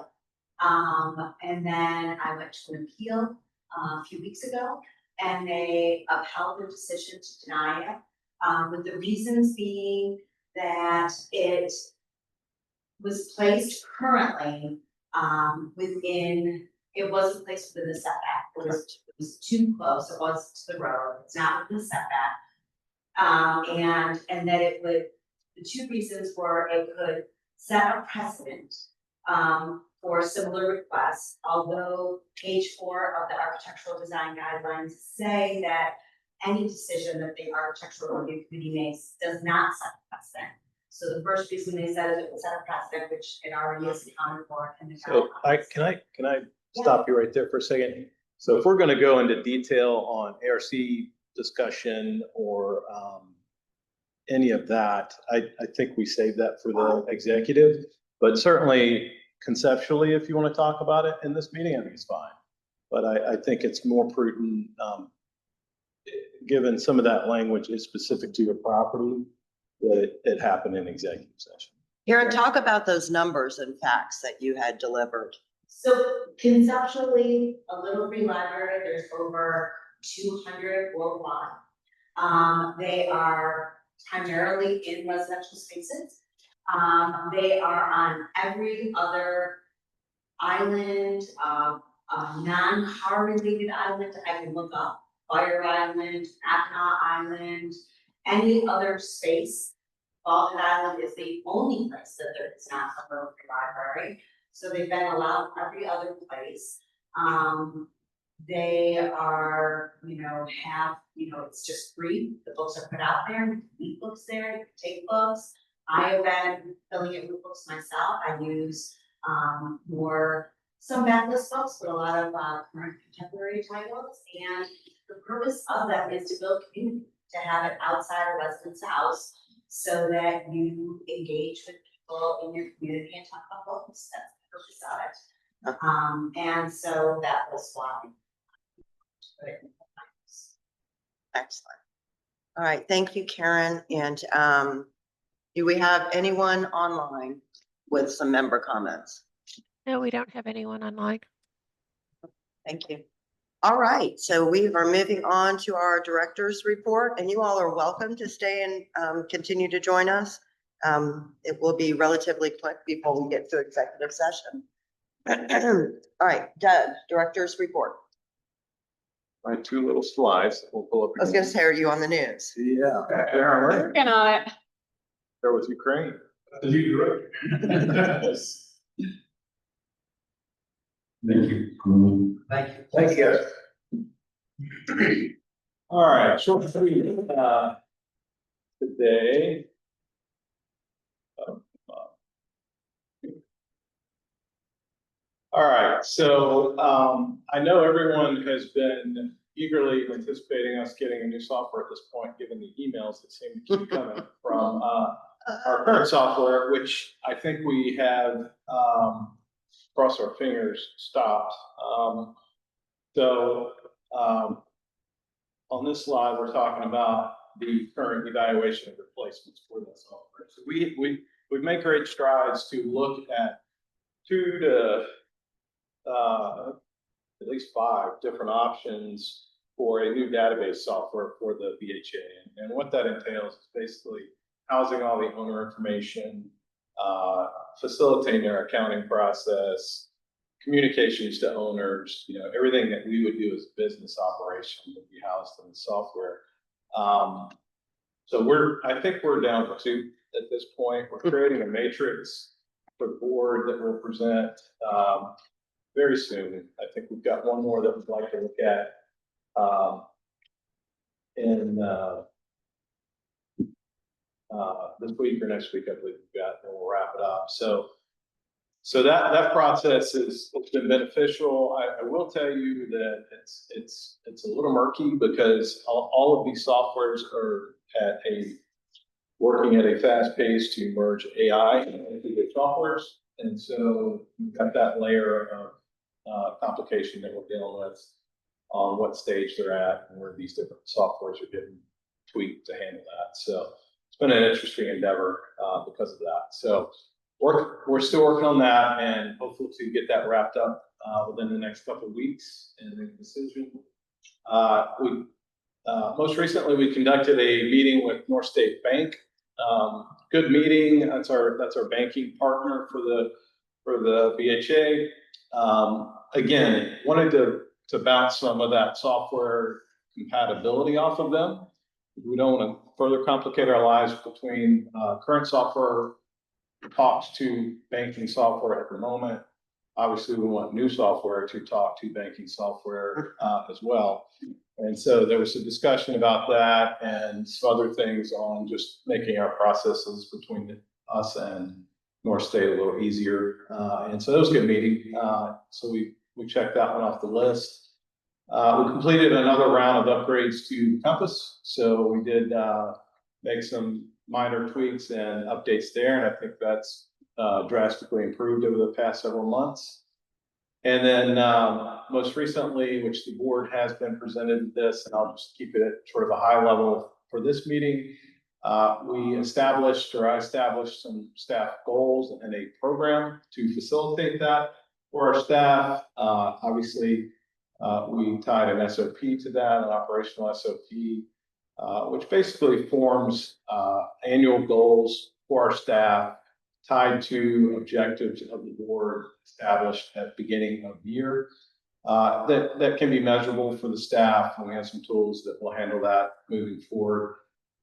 K: And then I went to an appeal a few weeks ago, and they upheld the decision to deny it, with the reasons being that it was placed currently it wasn't placed within the setback. It was too close. It was to the road. It's not within the setback. And that it would, the two reasons were it could set a precedent for similar requests, although page 4 of the architectural design guidelines say that any decision that the architectural review committee makes does not set a precedent. So the first reason they said it would set a precedent, which it already is accounted for in the
F: So
K: guidelines.
F: can I stop you right there for a second. So if we're going to go into detail on ARC discussion or any of that, I think we save that for the executive. But certainly conceptually, if you want to talk about it in this meeting, I think it's fine. But I think it's more prudent, given some of that language is specific to your property, that it happened in executive session.
G: Karen, talk about those numbers and facts that you had delivered.
K: So conceptually, a Little Free Library, there's over 200 worldwide. They are primarily in residential spaces. They are on every other island, non-car related island I can look up. Fire Island, Mackinac Island, any other space. Balkan Island is the only place that there is not a Little Free Library. So they've been allowed every other place. They are, it's just free. The books are put out there. You can read books there, you can take books. I have been filling it with books myself. I use some backlist books, but a lot of current contemporary titles. And the purpose of that is to build community, to have it outside a resident's house so that you engage with people in your community and talk about books. That's the purpose of it. And so that was why.
G: Excellent. All right, thank you, Karen. And do we have anyone online with some member comments?
L: No, we don't have anyone online.
G: Thank you. All right, so we are moving on to our director's report, and you all are welcome to stay and continue to join us. It will be relatively quick before we get to executive session. All right, Doug, director's report.
F: My two little slides that we'll pull up.
G: I was gonna say, are you on the news?
F: Yeah.
A: Working on it.
F: There with Ukraine.
I: The new director. Thank you.
H: Thank you.
F: All right, short three, today. All right, so I know everyone has been eagerly anticipating us getting a new software at this point, given the emails that seem to keep coming from our current software, which I think we have, cross our fingers, stopped. On this slide, we're talking about the current evaluation of replacements for that software. So we've made great strides to look at 2 to at least 5 different options for a new database software for the BHA. And what that entails is basically housing all the owner information, facilitating their accounting process, communications to owners, everything that we would do as a business operation would be housed in the software. So I think we're down to at this point. We're creating a matrix for the board that we'll present very soon. I think we've got one more that we'd like to look at in this week or next week. I believe we've got, and we'll wrap it up. So that process has been beneficial. I will tell you that it's a little murky because all of these softwares are working at a fast pace to merge AI into their softwares, and so we've got that layer of complication that we're dealing with on what stage they're at and where these different softwares are getting tweaked to handle that. So it's been an interesting endeavor because of that. So we're still working on that, and hopefully to get that wrapped up within the next couple of weeks and make a decision. Most recently, we conducted a meeting with North State Bank. Good meeting. That's our banking partner for the BHA. Again, wanted to bounce some of that software compatibility off of them. We don't want to further complicate our lives between current software talks to banking software at the moment. Obviously, we want new software to talk to banking software as well. And so there was a discussion about that and some other things on just making our processes between us and North State a little easier. And so that was a good meeting. So we we checked that one off the list. We completed another round of upgrades to Compass. So we did make some minor tweaks and updates there. And I think that's drastically improved over the past several months. And then most recently, which the board has been presented this, and I'll just keep it at sort of a high level for this meeting. I established some staff goals and a program to facilitate that for our staff. Obviously, we tied an SOP to that, an operational SOP, which basically forms annual goals for our staff tied to objectives of the board established at the beginning of the year. That can be measurable for the staff, and we have some tools that will handle that moving forward.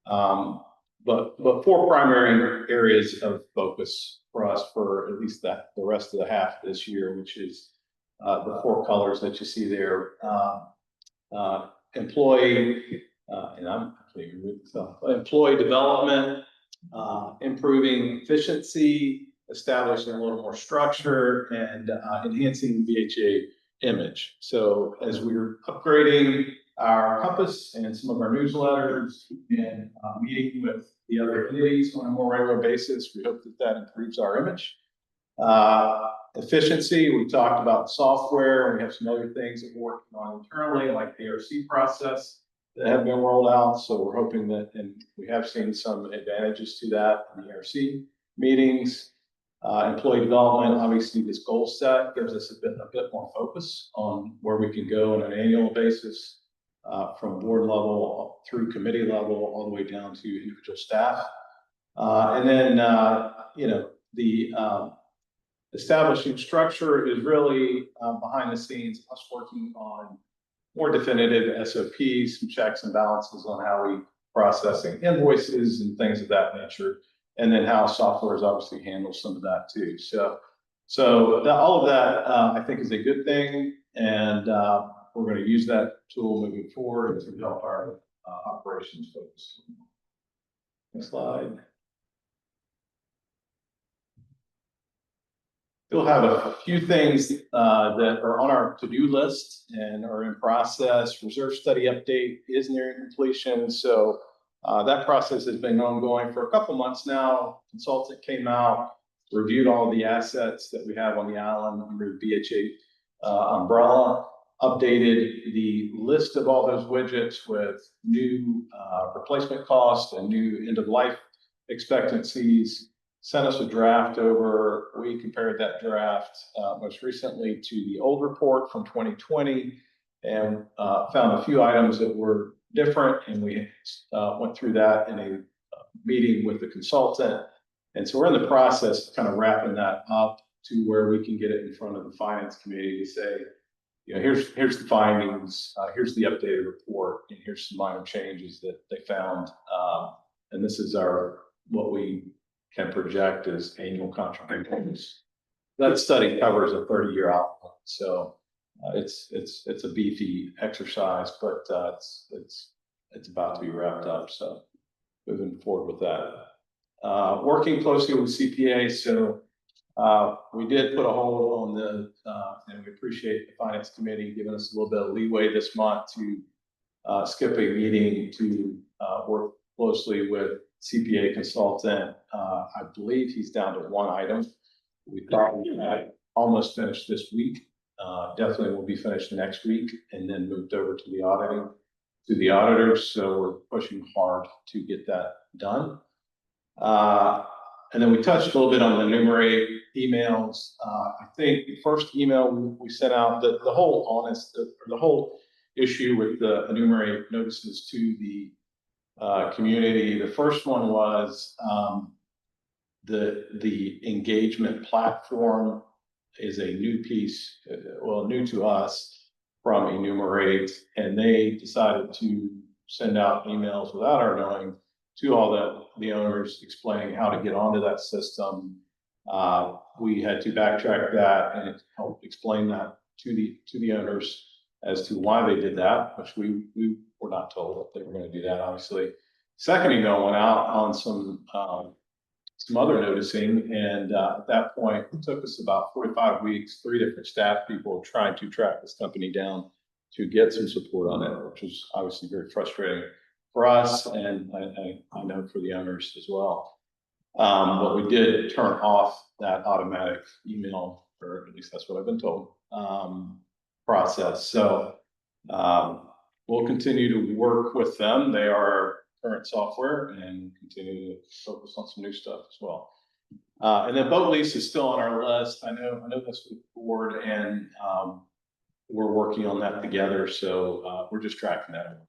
F: But four primary areas of focus for us for at least the rest of the half of this year, which is the four colors that you see there. Employee, and I'm actually gonna read this off. Employee development, improving efficiency, establishing a little more structure, and enhancing BHA image. So as we're upgrading our Compass and some of our newsletters and meeting with the other committees on a more regular basis, we hope that that improves our image. Efficiency, we talked about software, and we have some other things that we're working on internally, like the ERC process that have been rolled out. So we're hoping that, and we have seen some advantages to that in the ERC meetings. Employee development, obviously this goal set gives us a bit more focus on where we can go on an annual basis, from board level through committee level, all the way down to individual staff. And then, the establishing structure is really behind the scenes, us working on more definitive SOPs, some checks and balances on how we processing invoices and things of that nature. And then how software is obviously handles some of that too. So all of that, I think, is a good thing. And we're going to use that tool moving forward to help our operations focus. Next slide. We'll have a few things that are on our to-do list and are in process. Reserve study update is nearing completion. So that process has been ongoing for a couple months now. Consultant came out, reviewed all the assets that we have on the island under the BHA umbrella, updated the list of all those widgets with new replacement costs and new end-of-life expectancies. Sent us a draft over. We compared that draft most recently to the old report from 2020 and found a few items that were different. And we went through that in a meeting with the consultant. And so we're in the process of kind of wrapping that up to where we can get it in front of the finance committee to say, here's the findings, here's the updated report, and here's some minor changes that they found. And this is what we can project as annual contributions. That study covers a 30-year outlook, so it's a beefy exercise, but it's about to be wrapped up. So moving forward with that, working closely with CPA. So we did put a hold on and we appreciate the finance committee giving us a little bit of leeway this month to skip a meeting to work closely with CPA consultant. I believe he's down to one item. We thought we had almost finished this week. Definitely will be finished next week and then moved over to the auditors. So we're pushing hard to get that done. And then we touched a little bit on the enumerate emails. I think the first email we sent out, the whole issue with the enumerate notices to the community. The first one was the engagement platform is a new piece, new to us from Enumerate, and they decided to send out emails without our knowing to all the owners explaining how to get onto that system. We had to backtrack that and help explain that to the owners as to why they did that, which we were not told that they were going to do that, obviously. Second email went out on some some other noticing. And at that point, it took us about 45 weeks, 3 different staff people trying to track this company down to get some support on it, which was obviously very frustrating for us, and I know for the owners as well. But we did turn off that automatic email, or at least that's what I've been told, process. So we'll continue to work with them. They are our current software, and continue to focus on some new stuff as well. And then boat lease is still on our list. I know that's with the board, and we're working on that together. So we're just tracking that.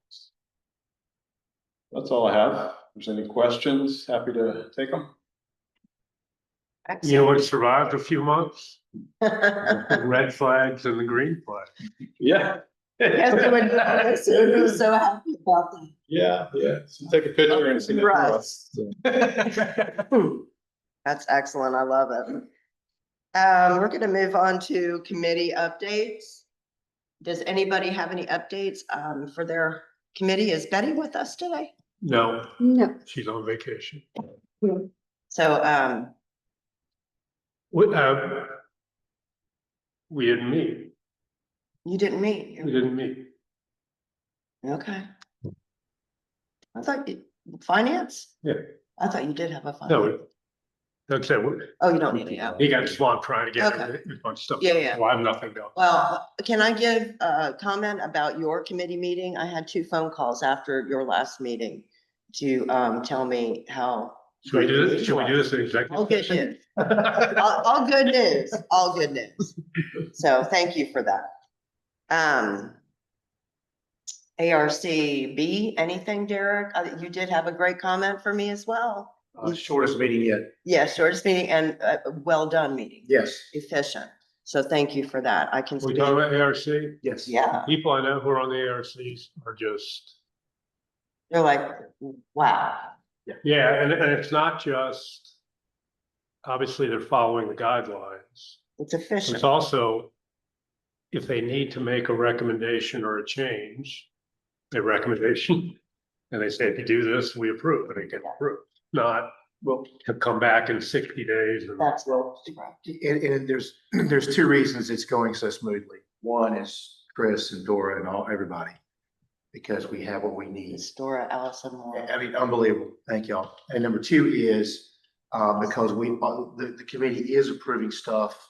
F: That's all I have. If there's any questions, happy to take them.
E: You know what survived a few months? The red flags and the green flag.
F: Yeah.
G: Yes, who's so happy about that.
F: Yeah. So take a picture and send it to us.
G: That's excellent. I love it. We're going to move on to committee updates. Does anybody have any updates for their committee? Is Betty with us today?
E: No,
A: No.
E: she's on vacation.
G: So,
E: We didn't meet.
G: you didn't meet.
E: We didn't meet.
G: Okay. I thought finance?
E: Yeah.
G: I thought you did have a finance.
E: No, that's it.
G: Oh, you don't need it.
E: He got swamped trying to get
G: Okay.
E: a bunch of stuff.
G: Yeah.
E: So I have nothing else.
G: Well, can I give a comment about your committee meeting? I had 2 phone calls after your last meeting to tell me how.
E: Should we do this? Should we do this in executive?
G: All good
E: session?
G: news. All good news. All good news. So thank you for that. ARCB, anything, Derek? You did have a great comment for me as well.
H: Shortest meeting yet.
G: Yeah, shortest meeting and well done meeting.
H: Yes.
G: Efficient. So thank you for that. I can
E: We
G: speak.
E: talking about ARC?
H: Yes.
G: Yeah,
E: People I know who are on the ARCs are just,
G: they're like, wow.
E: yeah, and it's not just, obviously they're following the guidelines.
G: It's efficient.
E: It's also, if they need to make a recommendation or a change, a recommendation, and they say, if you do this, we approve, and they get approved. Not, well, to come back in 60 days. And
G: That's well.
H: And there's 2 reasons it's going so smoothly. One is Chris and Dora and everybody, because we have what we need.
G: It's Dora, Allison.
H: I mean, unbelievable. Thank y'all. And number 2 is because the committee is approving stuff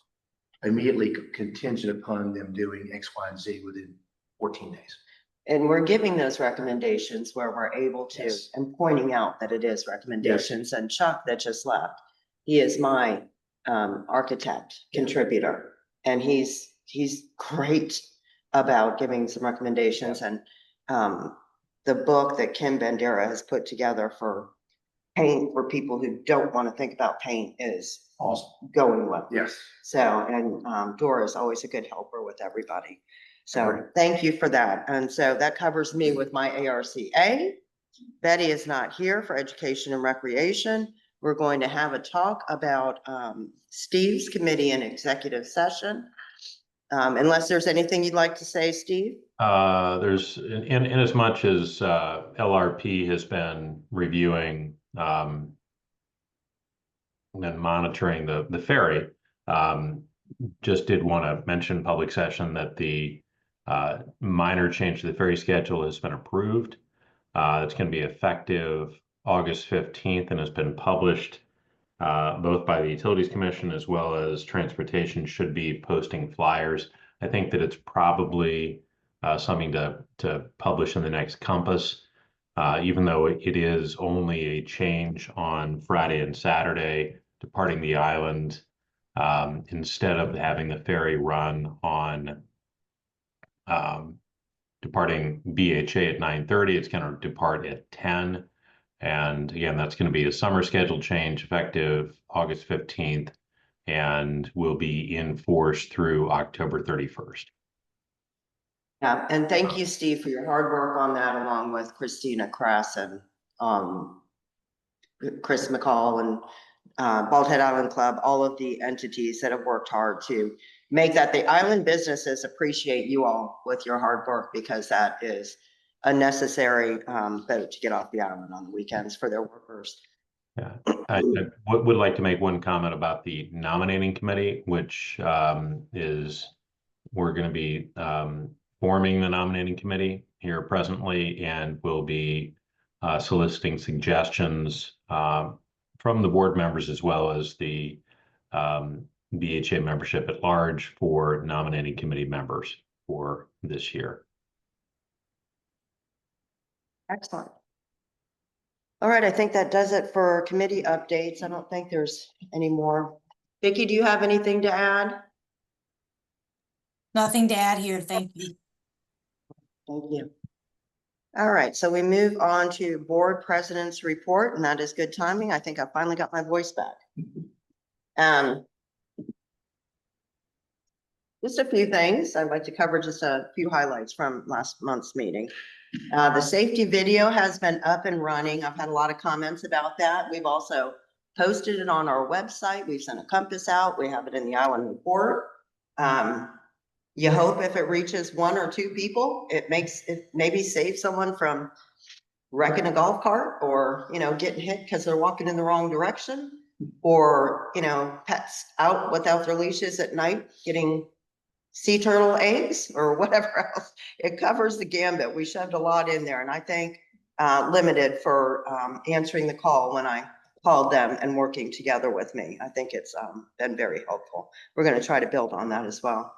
H: immediately contingent upon them doing X, Y, and Z within 14 days.
G: And we're giving those recommendations where we're able to,
H: Yes.
G: and pointing out that it is recommendations. And Chuck that just left, he is my architect contributor. And he's great about giving some recommendations. And the book that Kim Bandera has put together for paint for people who don't want to think about paint is
H: Awesome.
G: going well.
H: Yes.
G: So, and Dora is always a good helper with everybody. So
H: Right.
G: thank you for that. And so that covers me with my ARCA. Betty is not here for education and recreation. We're going to have a talk about Steve's committee in executive session. Unless there's anything you'd like to say, Steve?
C: There's in as much as LRP has been reviewing and monitoring the ferry. Just did want to mention public session that the minor change to the ferry schedule has been approved. It's going to be effective August 15th and has been published both by the Utilities Commission as well as Transportation should be posting flyers. I think that it's probably something to publish in the next Compass, even though it is only a change on Friday and Saturday, departing the island. Instead of having the ferry run on departing BHA at 9:30, it's going to depart at 10. And again, that's going to be a summer schedule change effective August 15th and will be in force through October 31st.
G: Yeah, and thank you, Steve, for your hard work on that, along with Christina Krass and Chris McCall and Bald Head Island Club, all of the entities that have worked hard to make that. The island businesses appreciate you all with your hard work, because that is a necessary boat to get off the island on the weekends for their workers.
C: Yeah, I would like to make one comment about the nominating committee, which is, we're going to be forming the nominating committee here presently, and we'll be soliciting suggestions from the board members as well as the BHA membership at large for nominating committee members for this year.
G: Excellent. All right, I think that does it for committee updates. I don't think there's any more. Vicky, do you have anything to add?
B: Nothing to add here, thank you.
G: Thank you. All right, so we move on to board president's report, and that is good timing. I think I finally got my voice back. Just a few things. I'd like to cover just a few highlights from last month's meeting. The safety video has been up and running. I've had a lot of comments about that. We've also posted it on our website. We've sent a compass out. We have it in the Island Report. You hope if it reaches 1 or 2 people, it maybe saves someone from wrecking a golf cart or, you know, getting hit because they're walking in the wrong direction, or, you know, pets out without their leashes at night getting sea turtle eggs or whatever else. It covers the gambit. We shoved a lot in there, and I thank Limited for answering the call when I called them and working together with me. I think it's been very helpful. We're going to try to build on that as well.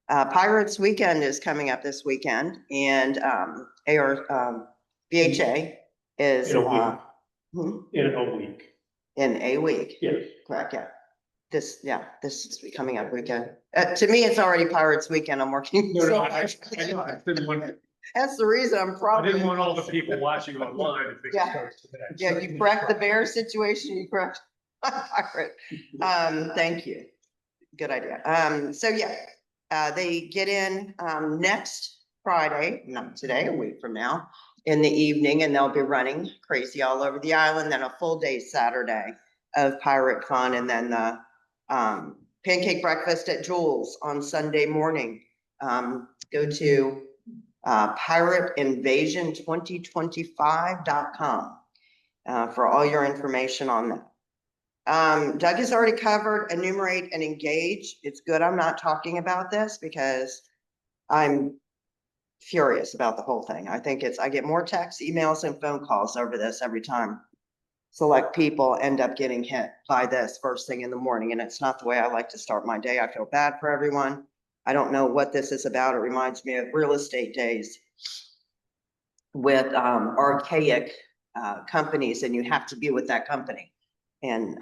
G: Pirates Weekend is coming up this weekend, and BHA is
E: In a week.
G: In a week.
E: Yes.
G: Correct, yeah. This is coming up weekend. To me, it's already Pirates Weekend. I'm working so much.
E: I know, I didn't want,
G: That's the reason I'm
E: I
G: probably.
E: didn't want all the people watching online to think it
G: Yeah.
E: starts today.
G: Yeah, you correct the bear situation, you correct pirate. Thank you. Good idea. So yeah, they get in next Friday, not today, a week from now, in the evening, and they'll be running crazy all over the island. Then a full day Saturday of pirate fun, and then the pancake breakfast at Jules on Sunday morning. Go to pirateinvasion2025.com for all your information on that. Doug has already covered enumerate and engage. It's good I'm not talking about this because I'm furious about the whole thing. I think I get more texts, emails, and phone calls over this every time. Select people end up getting hit by this first thing in the morning, and it's not the way I like to start my day. I feel bad for everyone. I don't know what this is about. It reminds me of real estate days with archaic companies, and you have to be with that company. And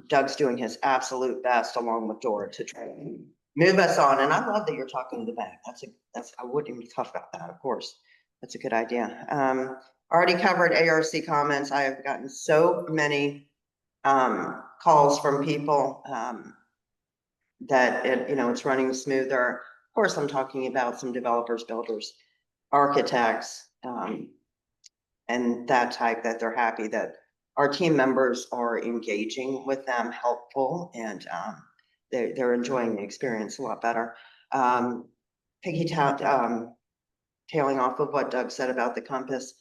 G: Doug's doing his absolute best along with Dora to try to move us on. And I love that you're talking to the bank. I wouldn't even talk about that, of course. That's a good idea. Already covered ARC comments. I have gotten so many calls from people that it's running smoother. Of course, I'm talking about some developers, builders, architects, and that type, that they're happy that our team members are engaging with them, helpful, and they're enjoying the experience a lot better. Tailing off of what Doug said about the compass,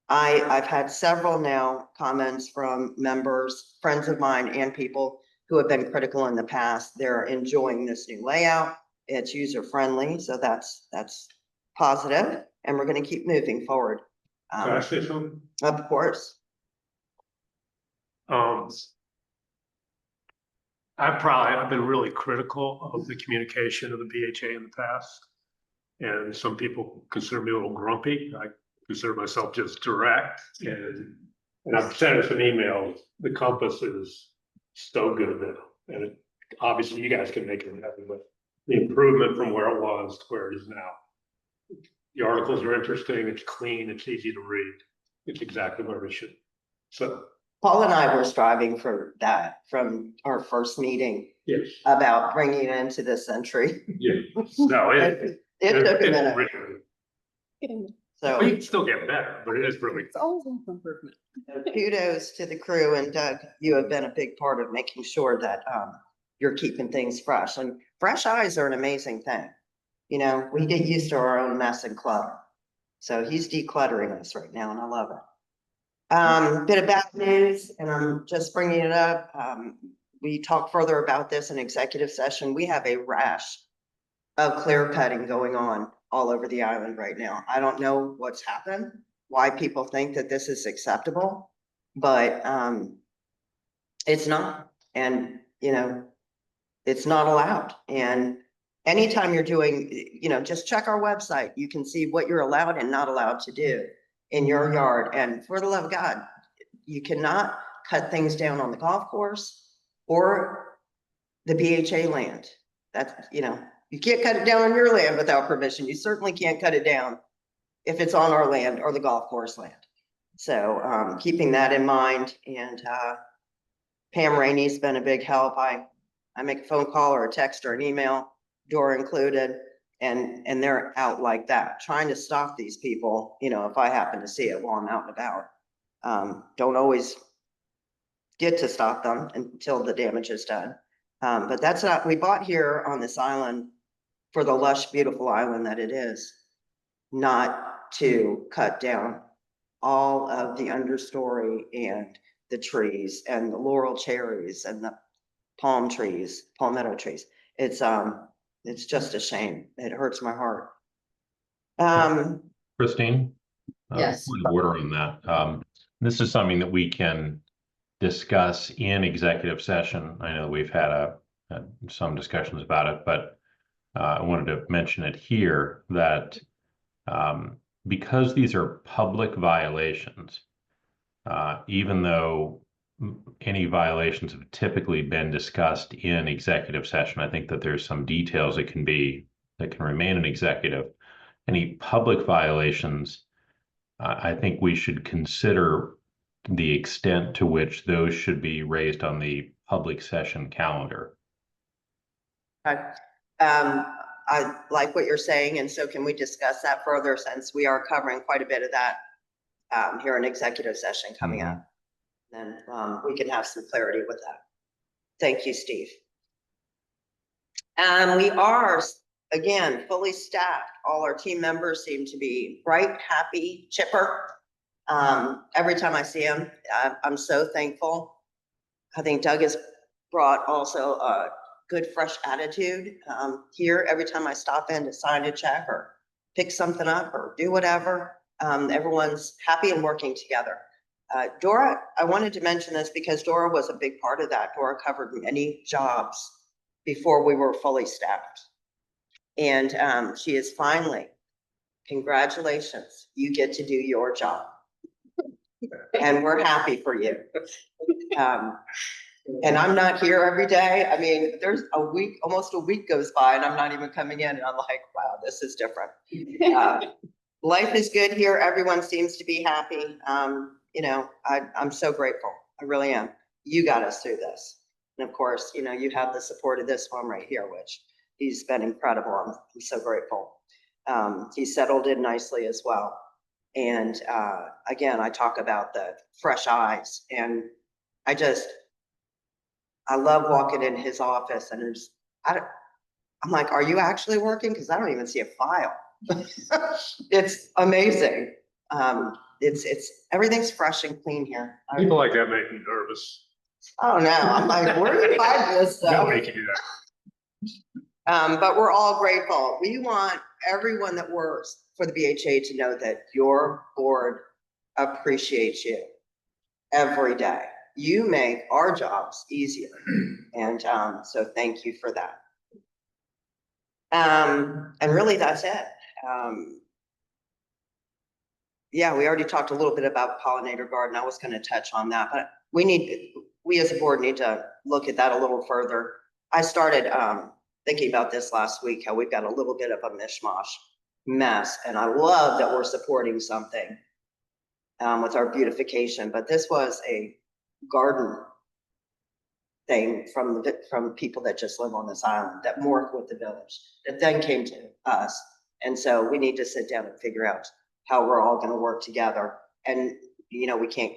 G: I've had several now comments from members, friends of mine, and people who have been critical in the past. They're enjoying this new layout. It's user friendly, so that's positive, and we're going to keep moving forward.
E: Can I say something?
G: Of course.
E: I've been really critical of the communication of the BHA in the past. And some people consider me a little grumpy. I consider myself just direct, and I've sent us an email. The compass is so good now. And obviously you guys can make it happen, but the improvement from where it was to where it is now. The articles are interesting, it's clean, it's easy to read. It's exactly where we should. So
G: Paul and I were striving for that from our first meeting.
E: Yes.
G: About bringing it into this century.
E: Yeah. No,
G: it took a minute.
E: Really,
G: So
E: we can still get better, but it is really.
A: It's always an improvement.
G: kudos to the crew, and Doug, you have been a big part of making sure that you're keeping things fresh, and fresh eyes are an amazing thing. You know, we get used to our own mess and clutter. So he's decluttering us right now, and I love it. Bit of bad news, and I'm just bringing it up. We talked further about this in executive session. We have a rash of clear cutting going on all over the island right now. I don't know what's happened, why people think that this is acceptable, but it's not. And, you know, it's not allowed. And anytime you're doing, you know, just check our website. You can see what you're allowed and not allowed to do in your yard. And for the love of God, you cannot cut things down on the golf course or the BHA land. That's, you know, you can't cut it down on your land without permission. You certainly can't cut it down if it's on our land or the golf course land. So keeping that in mind, and Pam Rainey's been a big help. I make a phone call or a text or an email, Dora included, and they're out like that, trying to stop these people, you know, if I happen to see it while I'm out and about. Don't always get to stop them until the damage is done. But that's not, we bought here on this island for the lush, beautiful island that it is, not to cut down all of the understory and the trees and the laurel cherries and the palm trees, palmetto trees. It's just a shame. It hurts my heart.
C: Christine?
G: Yes.
C: Point of order on that. This is something that we can discuss in executive session. I know we've had some discussions about it, but I wanted to mention it here that because these are public violations, even though any violations have typically been discussed in executive session, I think that there's some details that can remain in executive. Any public violations, I think we should consider the extent to which those should be raised on the public session calendar.
G: Okay. I like what you're saying, and so can we discuss that further, since we are covering quite a bit of that here in executive session coming up. Then we can have some clarity with that. Thank you, Steve. We are, again, fully staffed. All our team members seem to be bright, happy, chipper. Every time I see them, I'm so thankful. I think Doug has brought also a good, fresh attitude here. Every time I stop in to sign a check or pick something up or do whatever, everyone's happy and working together. Dora, I wanted to mention this because Dora was a big part of that. Dora covered many jobs before we were fully staffed. And she is finally, congratulations, you get to do your job. And we're happy for you. And I'm not here every day. I mean, there's a week, almost a week goes by and I'm not even coming in, and I'm like, wow, this is different. Life is good here. Everyone seems to be happy. You know, I'm so grateful. I really am. You got us through this. And of course, you know, you have the support of this one right here, which he's been incredible. I'm so grateful. He settled in nicely as well. And again, I talk about the fresh eyes, and I love walking in his office, and I'm like, are you actually working? Because I don't even see a file. It's amazing. It's everything's fresh and clean here.
E: People like that make me nervous.
G: Oh no, I'm like, where do you hide this stuff?
E: They'll make you do that.
G: But we're all grateful. We want everyone that works for the BHA to know that your board appreciates you every day. You make our jobs easier. And so thank you for that. And really that's it. Yeah, we already talked a little bit about pollinator garden. I was going to touch on that, but we as a board need to look at that a little further. I started thinking about this last week, how we've got a little bit of a mishmash mess, and I love that we're supporting something with our beautification, but this was a garden thing from people that just live on this island that work with the village that then came to us. And so we need to sit down and figure out how we're all going to work together. And, you know, we can't,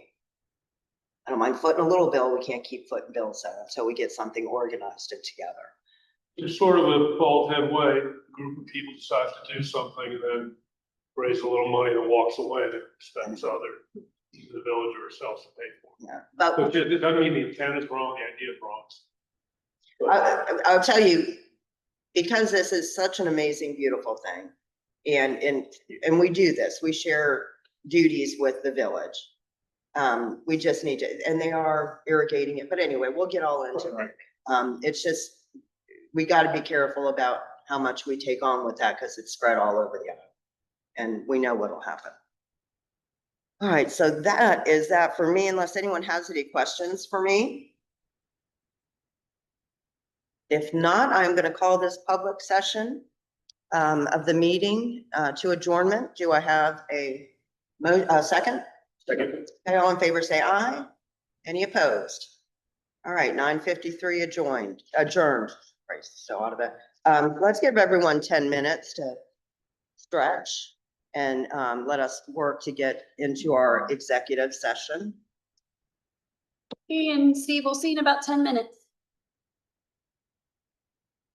G: I don't mind footing a little bill. We can't keep footing bills until we get something organized and together.
E: It's sort of a fault headway. A group of people decide to do something and then raise a little money that walks away that spends other. the village or ourselves to pay for.
G: Yeah, but
E: Which it doesn't mean the intent is wrong, the idea is wrong.
G: I'll tell you, because this is such an amazing, beautiful thing. And we do this, we share duties with the village. We just need to, and they are irrigating it, but anyway, we'll get all into it. It's just, we gotta be careful about how much we take on with that, because it's spread all over the island. And we know what'll happen. All right, so that is that for me, unless anyone has any questions for me. If not, I'm gonna call this public session of the meeting to adjournment. Do I have a second?
E: Second.
G: Okay, all in favor, say aye. Any opposed? All right, 9:53 adjourned. Christ, so out of it. Let's give everyone 10 minutes to stretch and let us work to get into our executive session.
A: And Steve, we'll see you in about 10 minutes.